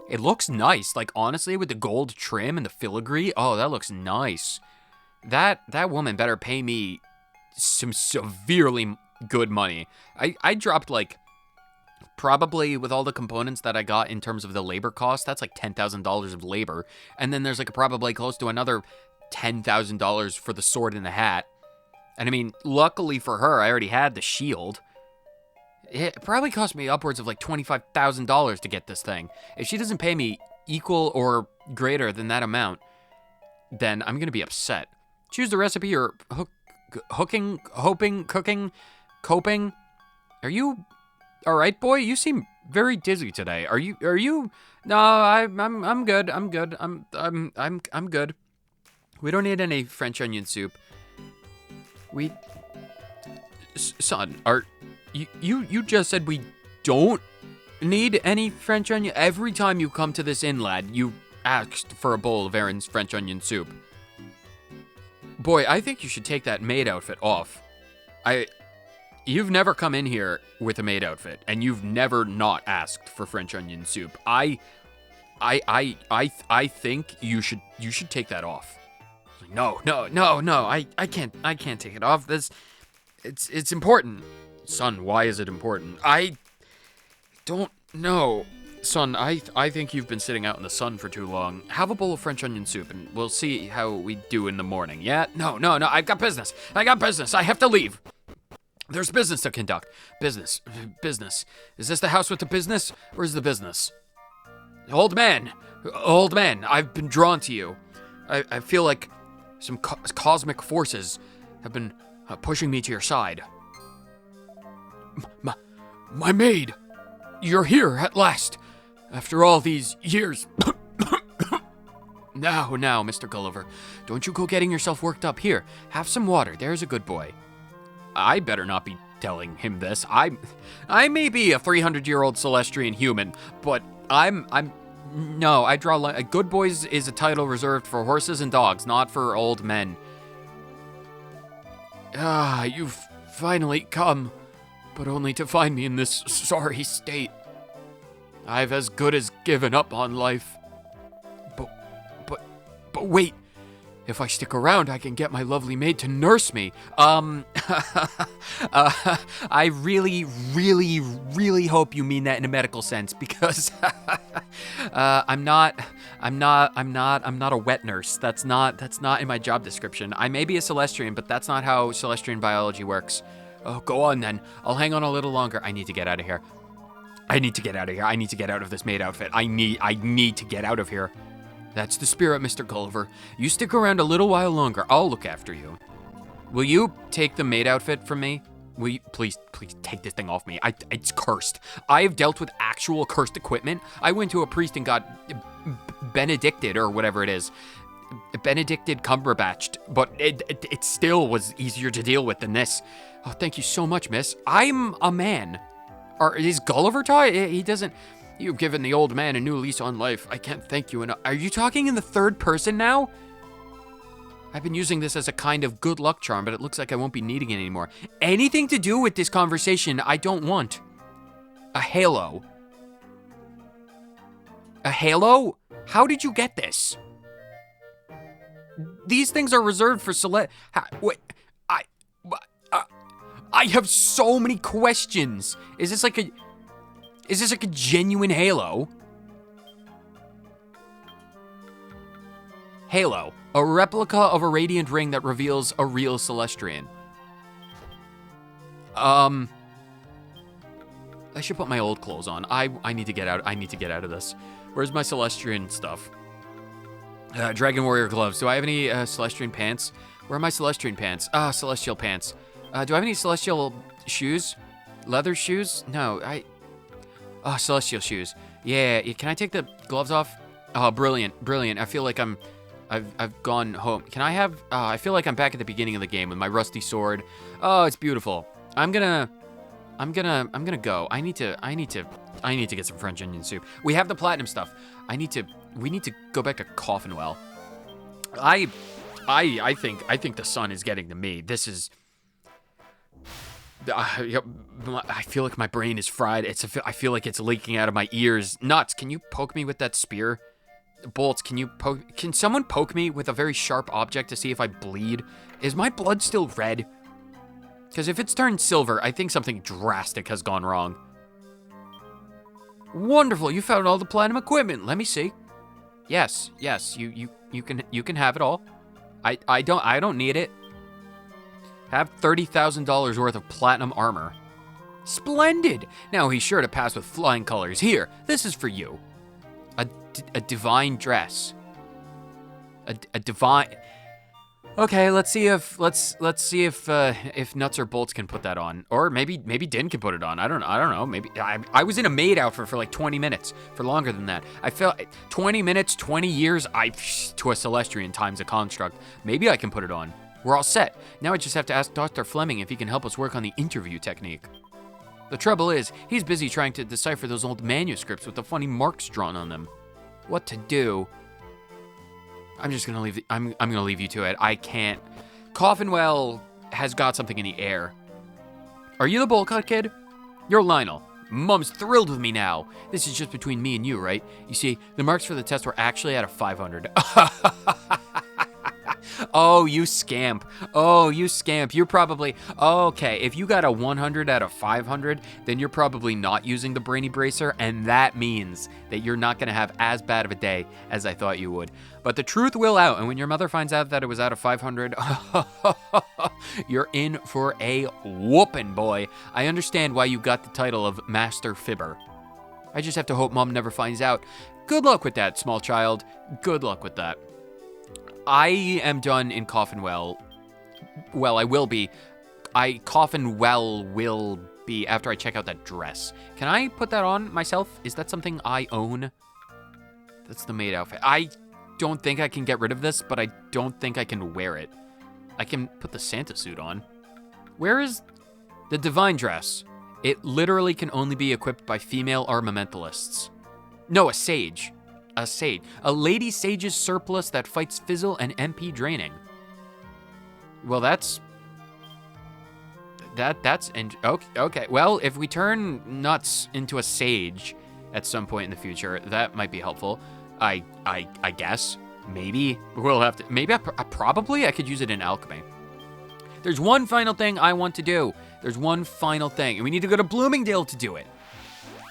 It looks nice. Like, honestly, with the gold trim and the filigree, oh, that looks nice. That woman better pay me some severely good money. I dropped, like, probably with all the components that I got in terms of the labor cost, that's like $10,000 of labor. And then there's like probably close to another $10,000 for the sword and the hat. And I mean, luckily for her, I already had the shield. It probably cost me upwards of like $25,000 to get this thing. If she doesn't pay me equal or greater than that amount, then I'm going to be upset. Choose the recipe or cooking. Are you all right, boy? You seem very dizzy today. Are you? No, I'm good. I'm good. We don't need any French onion soup. Son, you just said we don't need any French onion? Every time you come to this inn, lad, you asked for a bowl of Aaron's French onion soup. Boy, I think you should take that maid outfit off. You've never come in here with a maid outfit, and you've never not asked for French onion soup. I think you should take that off. No. I can't take it off. It's important. Son, why is it important? I don't know. Son, I think you've been sitting out in the sun for too long. Have a bowl of French onion soup, and we'll see how we do in the morning, yeah? No, I've got business. I have to leave. There's business to conduct. Business. Is this the house with the business, or is the business? Old man, I've been drawn to you. I feel like some cosmic forces have been pushing me to your side. My maid, you're here at last. After all these years. Now, Mr. Gulliver, don't you go getting yourself worked up. Here, have some water. There's a good boy. I better not be telling him this. I may be a 300-year-old Celestrian human, but no, I draw a good boys is a title reserved for horses and dogs, not for old men. You've finally come, but only to find me in this sorry state. I've as good as given up on life. But wait. If I stick around, I can get my lovely maid to nurse me. I really, really, really hope you mean that in a medical sense, because I'm not a wet nurse. That's not in my job description. I may be a Celestrian, but that's not how Celestrian biology works. Oh, go on then. I'll hang on a little longer. I need to get out of here. I need to get out of this maid outfit. I need to get out of here. That's the spirit, Mr. Gulliver. You stick around a little while longer. I'll look after you. Will you take the maid outfit from me? Will you please take this thing off me? It's cursed. I've dealt with actual cursed equipment. I went to a priest and got benedicted or whatever it is. Benedicted Cumberbatched, but it still was easier to deal with than this. Oh, thank you so much, miss. I'm a man. Or is Gulliver he doesn't... You've given the old man a new lease on life. I can't thank you enough. Are you talking in the third person now? I've been using this as a kind of good luck charm, but it looks like I won't be needing it anymore. Anything to do with this conversation I don't want. A halo. A halo? How did you get this? These things are reserved for wait, I have so many questions. Is this like a genuine halo? Halo, a replica of a radiant ring that reveals a real Celestrian. I should put my old clothes on. I need to get out. I need to get out of this. Where's my Celestrian stuff? Dragon Warrior gloves. Do I have any Celestrian pants? Where are my Celestrian pants? Celestial pants. Do I have any Celestial shoes? Leather shoes? No, Celestial shoes. Yeah, can I take the gloves off? Oh, brilliant. I feel like I'm I've gone home. Can I have, I feel like I'm back at the beginning of the game with my rusty sword. Oh, it's beautiful. I'm gonna go. I need to get some French onion soup. We have the platinum stuff. We need to go back to Coffinwell. I think the sun is getting to me. This is, I feel like my brain is fried. I feel like it's leaking out of my ears. Nuts, can you poke me with that spear? Bolts, can someone poke me with a very sharp object to see if I bleed? Is my blood still red? Because if it's turned silver, I think something drastic has gone wrong. Wonderful, you found all the platinum equipment. Let me see. Yes, you can have it all. I don't need it. Have $30,000 worth of platinum armor. Splendid! Now he's sure to pass with flying colors. Here, this is for you. A divine dress. A divine. Okay, let's see if Nuts or Bolts can put that on, or maybe Dynne can put it on. I don't know. Maybe I was in a maid outfit for like 20 minutes, for longer than that. I felt 20 minutes, 20 years. To a Celestrian times a construct. Maybe I can put it on. We're all set. Now I just have to ask Dr. Fleming if he can help us work on the interview technique. The trouble is, he's busy trying to decipher those old manuscripts with the funny marks drawn on them. What to do? I'm just gonna leave. I'm gonna leave you to it. I can't. Coffinwell has got something in the air. Are you the bowl cut kid? You're Lionel. Mum's thrilled with me now. This is just between me and you, right? You see, the marks for the test were actually out of 500. Oh, you scamp. Oh, you scamp. You're probably... Okay, if you got a 100 out of 500, then you're probably not using the Brainy Bracer, and that means that you're not going to have as bad of a day as I thought you would. But the truth will out, and when your mother finds out that it was out of 500, you're in for a whooping, boy. I understand why you got the title of Master Fibber. I just have to hope Mom never finds out. Good luck with that, small child. Good luck with that. I am done in Coffinwell. Well, I will be. Coffinwell will be after I check out that dress. Can I put that on myself? Is that something I own? That's the maid outfit. I don't think I can get rid of this, but I don't think I can wear it. I can put the Santa suit on. Where is the divine dress? It literally can only be equipped by female armamentalists. No, a sage. A sage. A lady sage's surplus that fights fizzle and MP draining. Well, that's... And okay. Well, if we turn Nuts into a sage at some point in the future, that might be helpful. I guess. Maybe. We'll have to... Maybe probably I could use it in alchemy. There's one final thing I want to do. There's one final thing. And we need to go to Bloomingdale to do it.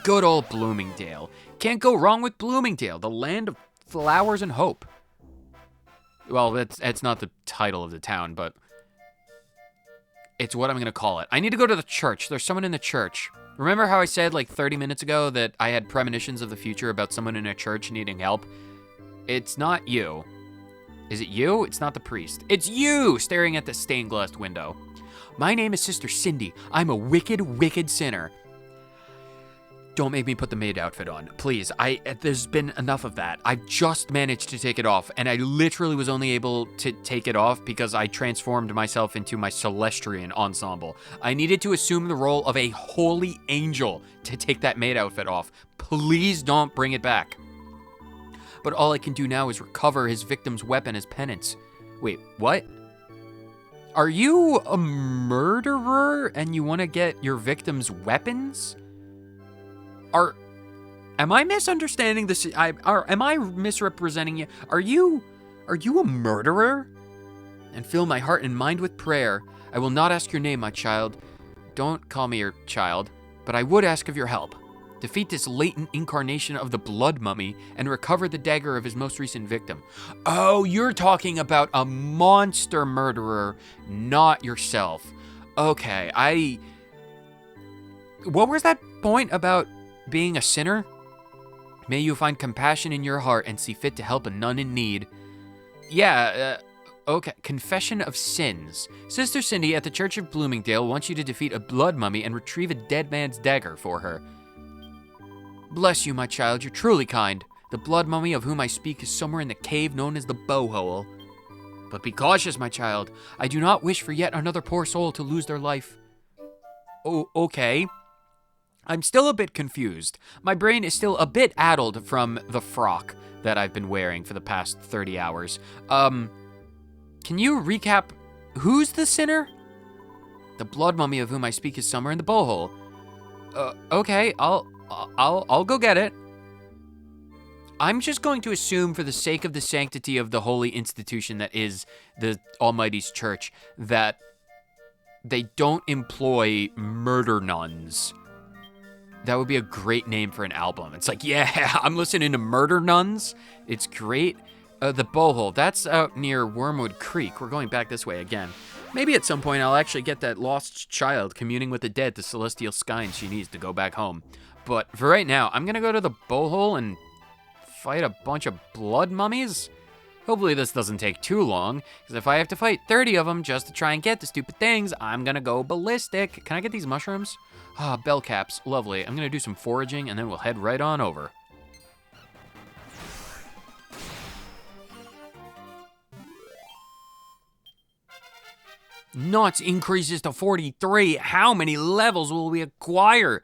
Good old Bloomingdale. Can't go wrong with Bloomingdale, the land of flowers and hope. Well, that's not the title of the town, but it's what I'm going to call it. I need to go to the church. There's someone in the church. Remember how I said like 30 minutes ago that I had premonitions of the future about someone in a church needing help? It's not you. Is it you? It's not the priest. It's you staring at the stained glass window. My name is Sister Cindy. I'm a wicked, wicked sinner. Don't make me put the maid outfit on, please. There's been enough of that. I've just managed to take it off, and I literally was only able to take it off because I transformed myself into my Celestrian ensemble. I needed to assume the role of a holy angel to take that maid outfit off. Please don't bring it back. But all I can do now is recover his victim's weapon as penance. Wait, what? Are you a murderer and you want to get your victim's weapons? Am I misunderstanding this? Am I misrepresenting you? Are you a murderer? And fill my heart and mind with prayer. I will not ask your name, my child. Don't call me your child, but I would ask of your help. Defeat this latent incarnation of the blood mummy and recover the dagger of his most recent victim. Oh, you're talking about a monster murderer, not yourself. Okay, what was that point about being a sinner? May you find compassion in your heart and see fit to help a nun in need. Yeah, okay. Confession of sins. Sister Cindy at the Church of Bloomingdale wants you to defeat a blood mummy and retrieve a dead man's dagger for her. Bless you, my child. You're truly kind. The blood mummy of whom I speak is somewhere in the cave known as the Bowhole. But be cautious, my child. I do not wish for yet another poor soul to lose their life. Oh, okay. I'm still a bit confused. My brain is still a bit addled from the frock that I've been wearing for the past 30 hours. Can you recap? Who's the sinner? The blood mummy of whom I speak is somewhere in the Bowhole. Okay, I'll go get it. I'm just going to assume, for the sake of the sanctity of the holy institution that is the Almighty's Church, that they don't employ murder nuns. That would be a great name for an album. It's like, yeah, I'm listening to Murder Nuns. It's great. The Bowhole, that's out near Wormwood Creek. We're going back this way again. Maybe at some point I'll actually get that lost child communing with the dead to celestial skynes she needs to go back home. But for right now, I'm going to go to the Bowhole and fight a bunch of blood mummies. Hopefully this doesn't take too long, because if I have to fight 30 of them just to try and get the stupid things, I'm gonna go ballistic. Can I get these mushrooms? Ah, bell caps, lovely. I'm gonna do some foraging and then we'll head right on over. Nuts increases to 43. How many levels will we acquire?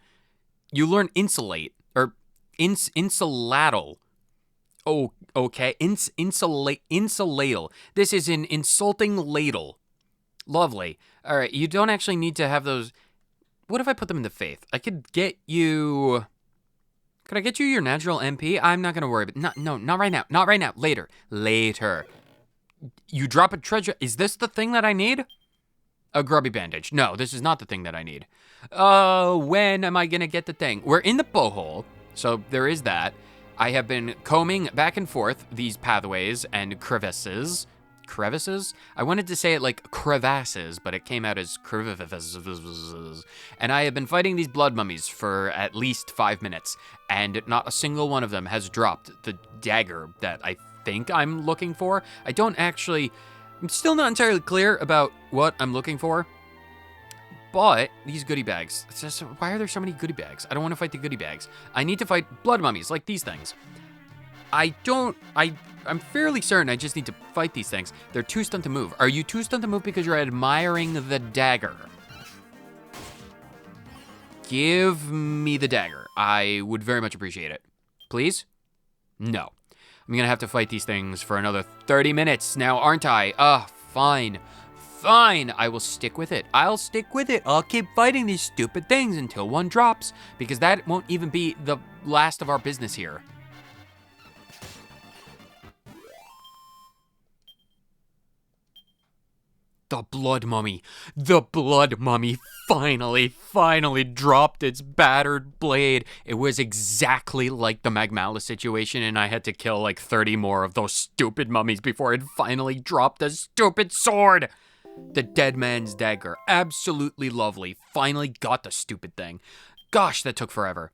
You learn insulate, or insulatal. Oh, okay. Insulatal. This is an insulting ladle. Lovely. All right, you don't actually need to have those. What if I put them into faith? I could get you. Could I get you your natural MP? I'm not gonna worry, but no, not right now. Not right now. Later. You drop a treasure. Is this the thing that I need? A grubby bandage. No, this is not the thing that I need. When am I gonna get the thing? We're in the Bowhole, so there is that. I have been combing back and forth these pathways and crevices. Crevices? I wanted to say it like crevasses, but it came out as crevices. And I have been fighting these blood mummies for at least 5 minutes, and not a single one of them has dropped the dagger that I think I'm looking for. I'm still not entirely clear about what I'm looking for. But these goodie bags, it's just, why are there so many goodie bags? I don't want to fight the goodie bags. I need to fight blood mummies like these things. I'm fairly certain I just need to fight these things. They're too stunned to move. Are you too stunned to move because you're admiring the dagger? Give me the dagger. I would very much appreciate it. Please? No. I'm gonna have to fight these things for another 30 minutes now, aren't I? Fine. Fine, I will stick with it. I'll stick with it. I'll keep fighting these stupid things until one drops, because that won't even be the last of our business here. The blood mummy finally dropped its battered blade. It was exactly like the Magmala situation, and I had to kill like 30 more of those stupid mummies before it finally dropped a stupid sword. The dead man's dagger, absolutely lovely. Finally got the stupid thing. Gosh, that took forever.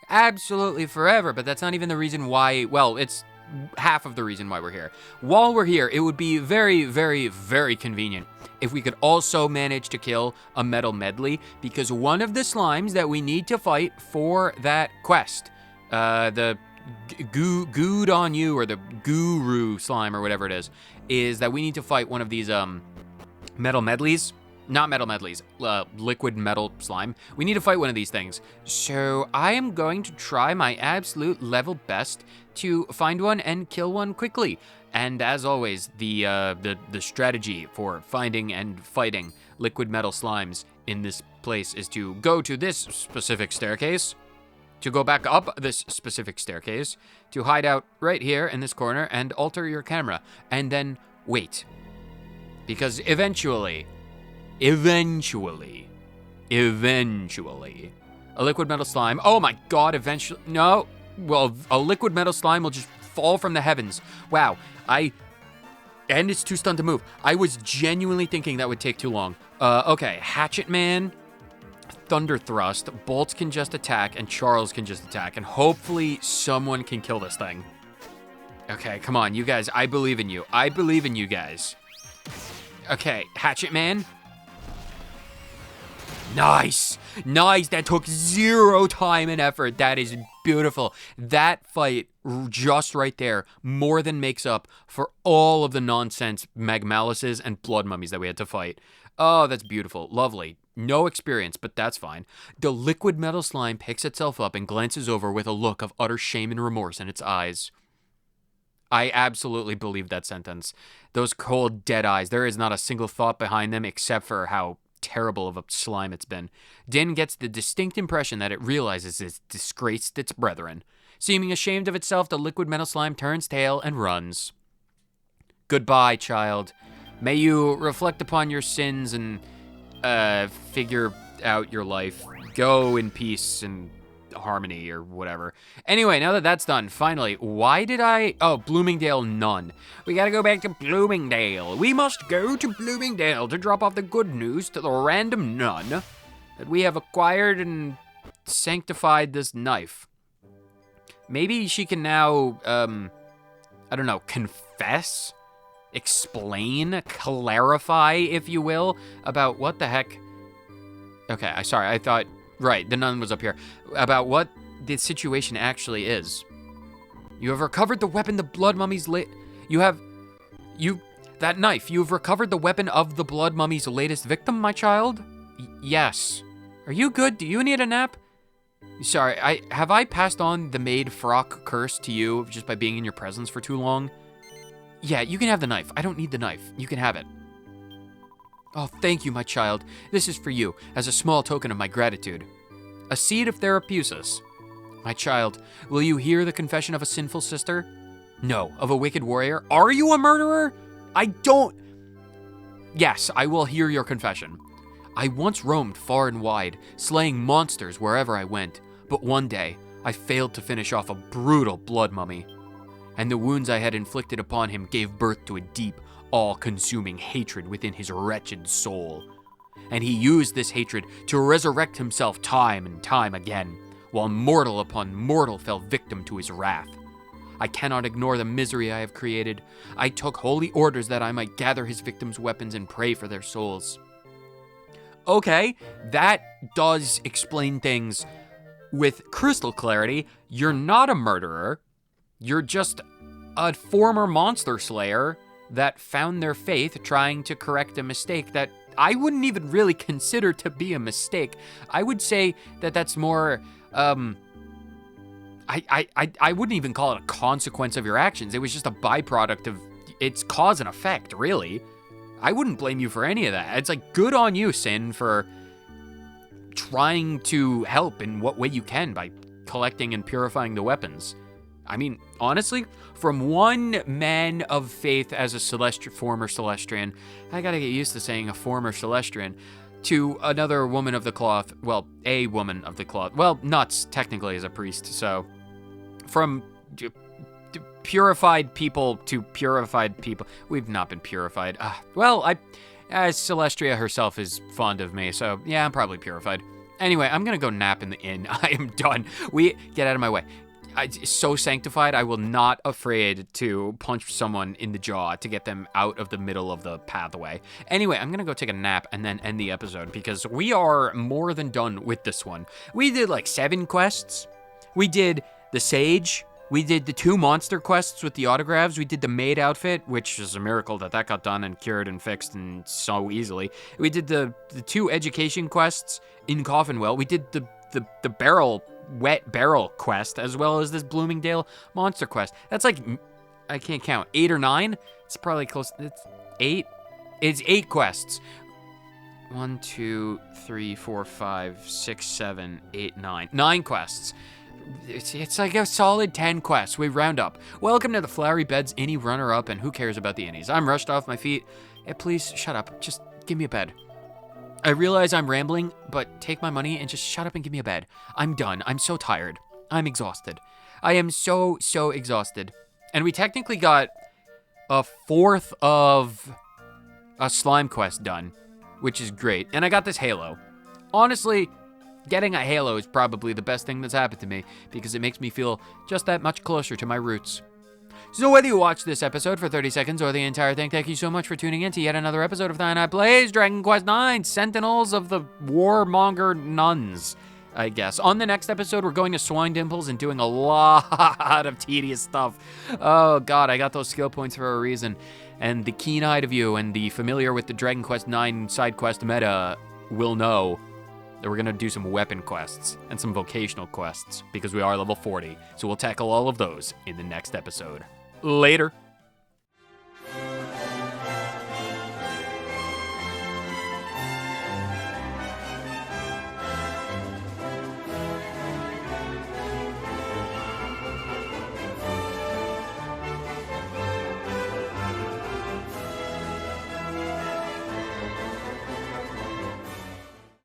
Absolutely forever, but that's not even the reason why, well, it's half of the reason why we're here. While we're here, it would be very, very, very convenient if we could also manage to kill a metal medley, because one of the slimes that we need to fight for that quest, the good on you, or the guru slime, or whatever it is that we need to fight one of these metal medleys. Not metal medleys, liquid metal slime. We need to fight one of these things. So I am going to try my absolute level best to find one and kill one quickly. And as always, the strategy for finding and fighting liquid metal slimes in this place is to go to this specific staircase, to go back up this specific staircase, to hide out right here in this corner and alter your camera, and then wait. Because eventually, a liquid metal slime, oh my god, eventually, no, well, a liquid metal slime will just fall from the heavens. Wow, and it's too stunned to move. I was genuinely thinking that would take too long. Okay, Hatchet Man, Thunder Thrust, Bolt can just attack, and Charles can just attack, and hopefully someone can kill this thing. Okay, come on, you guys, I believe in you. I believe in you guys. Okay, Hatchet Man. Nice. Nice. That took 0 time and effort. That is beautiful. That fight just right there more than makes up for all of the nonsense Magmalises and blood mummies that we had to fight. Oh, that's beautiful. Lovely. No experience, but that's fine. The liquid metal slime picks itself up and glances over with a look of utter shame and remorse in its eyes. I absolutely believe that sentence. Those cold, dead eyes. There is not a single thought behind them except for how terrible of a slime it's been. Dynne gets the distinct impression that it realizes it's disgraced its brethren. Seeming ashamed of itself, the liquid metal slime turns tail and runs. Goodbye, child. May you reflect upon your sins and figure out your life. Go in peace and harmony or whatever. Anyway, now that that's done, finally, why did I... Oh, Bloomingdale Nun. We gotta go back to Bloomingdale. We must go to Bloomingdale to drop off the good news to the random nun that we have acquired and sanctified this knife. Maybe she can now, I don't know, confess? Explain? Clarify, if you will, about what the heck... Okay, sorry, I thought... Right, the nun was up here. About what the situation actually is. You have recovered the weapon the blood mummy's that knife. You've recovered the weapon of the blood mummy's latest victim, my child? Yes. Are you good? Do you need a nap? Sorry, have I passed on the Maid frock curse to you just by being in your presence for too long? Yeah, you can have the knife. I don't need the knife. You can have it. Oh, thank you, my child. This is for you, as a small token of my gratitude. A seed of Therapusis. My child, will you hear the confession of a sinful sister? No, of a wicked warrior. Are you a murderer? I don't... Yes, I will hear your confession. I once roamed far and wide, slaying monsters wherever I went, but one day, I failed to finish off a brutal blood mummy. And the wounds I had inflicted upon him gave birth to a deep, all-consuming hatred within his wretched soul. And he used this hatred to resurrect himself time and time again, while mortal upon mortal fell victim to his wrath. I cannot ignore the misery I have created. I took holy orders that I might gather his victims' weapons and pray for their souls. Okay, that does explain things with crystal clarity. You're not a murderer. You're just a former monster slayer that found their faith trying to correct a mistake that I wouldn't even really consider to be a mistake. I would say that that's more, I wouldn't even call it a consequence of your actions. It was just a byproduct of its cause and effect, really. I wouldn't blame you for any of that. It's like, good on you, Sin, for trying to help in what way you can by collecting and purifying the weapons. I mean, honestly, from one man of faith as a former Celestrian, I gotta get used to saying a former Celestrian, to another woman of the cloth, well, a woman of the cloth, well, not technically as a priest, so from purified people to purified people, we've not been purified. Celestria herself is fond of me, so yeah, I'm probably purified. Anyway, I'm gonna go nap in the inn. I am done. Get out of my way. So sanctified, I will not afraid to punch someone in the jaw to get them out of the middle of the pathway. Anyway, I'm gonna go take a nap and then end the episode because we are more than done with this one. We did like 7 quests. We did the Sage. We did the 2 monster quests with the autographs. We did the Maid outfit, which is a miracle that got done and cured and fixed and so easily. We did the 2 education quests in Coffinwell. We did the wet barrel quest, as well as this Bloomingdale monster quest. That's like, I can't count, 8 or 9? It's probably close, it's 8? It's 8 quests. 1, 2, 3, 4, 5, 6, 7, 8, 9. 9 quests. It's like a solid 10 quests. We round up. Welcome to the Flowery Beds Innie runner-up, and who cares about the Innies? I'm rushed off my feet. Please, shut up. Just give me a bed. I realize I'm rambling, but take my money and just shut up and give me a bed. I'm done. I'm so tired. I'm exhausted. I am so exhausted. And we technically got a 4th of a slime quest done, which is great. And I got this halo. Honestly, getting a halo is probably the best thing that's happened to me because it makes me feel just that much closer to my roots. So whether you watch this episode for 30 seconds or the entire thing, thank you so much for tuning in to yet another episode of Dynne Plays Dragon Quest IX, Sentinels of the Warmonger Nuns, I guess. On the next episode, we're going to Swine Dimples and doing a lot of tedious stuff. Oh god, I got those skill points for a reason. And the keen-eyed of you and the familiar with the Dragon Quest IX side quest meta will know that we're going to do some weapon quests and some vocational quests because we are level 40. So we'll tackle all of those in the next episode. Later.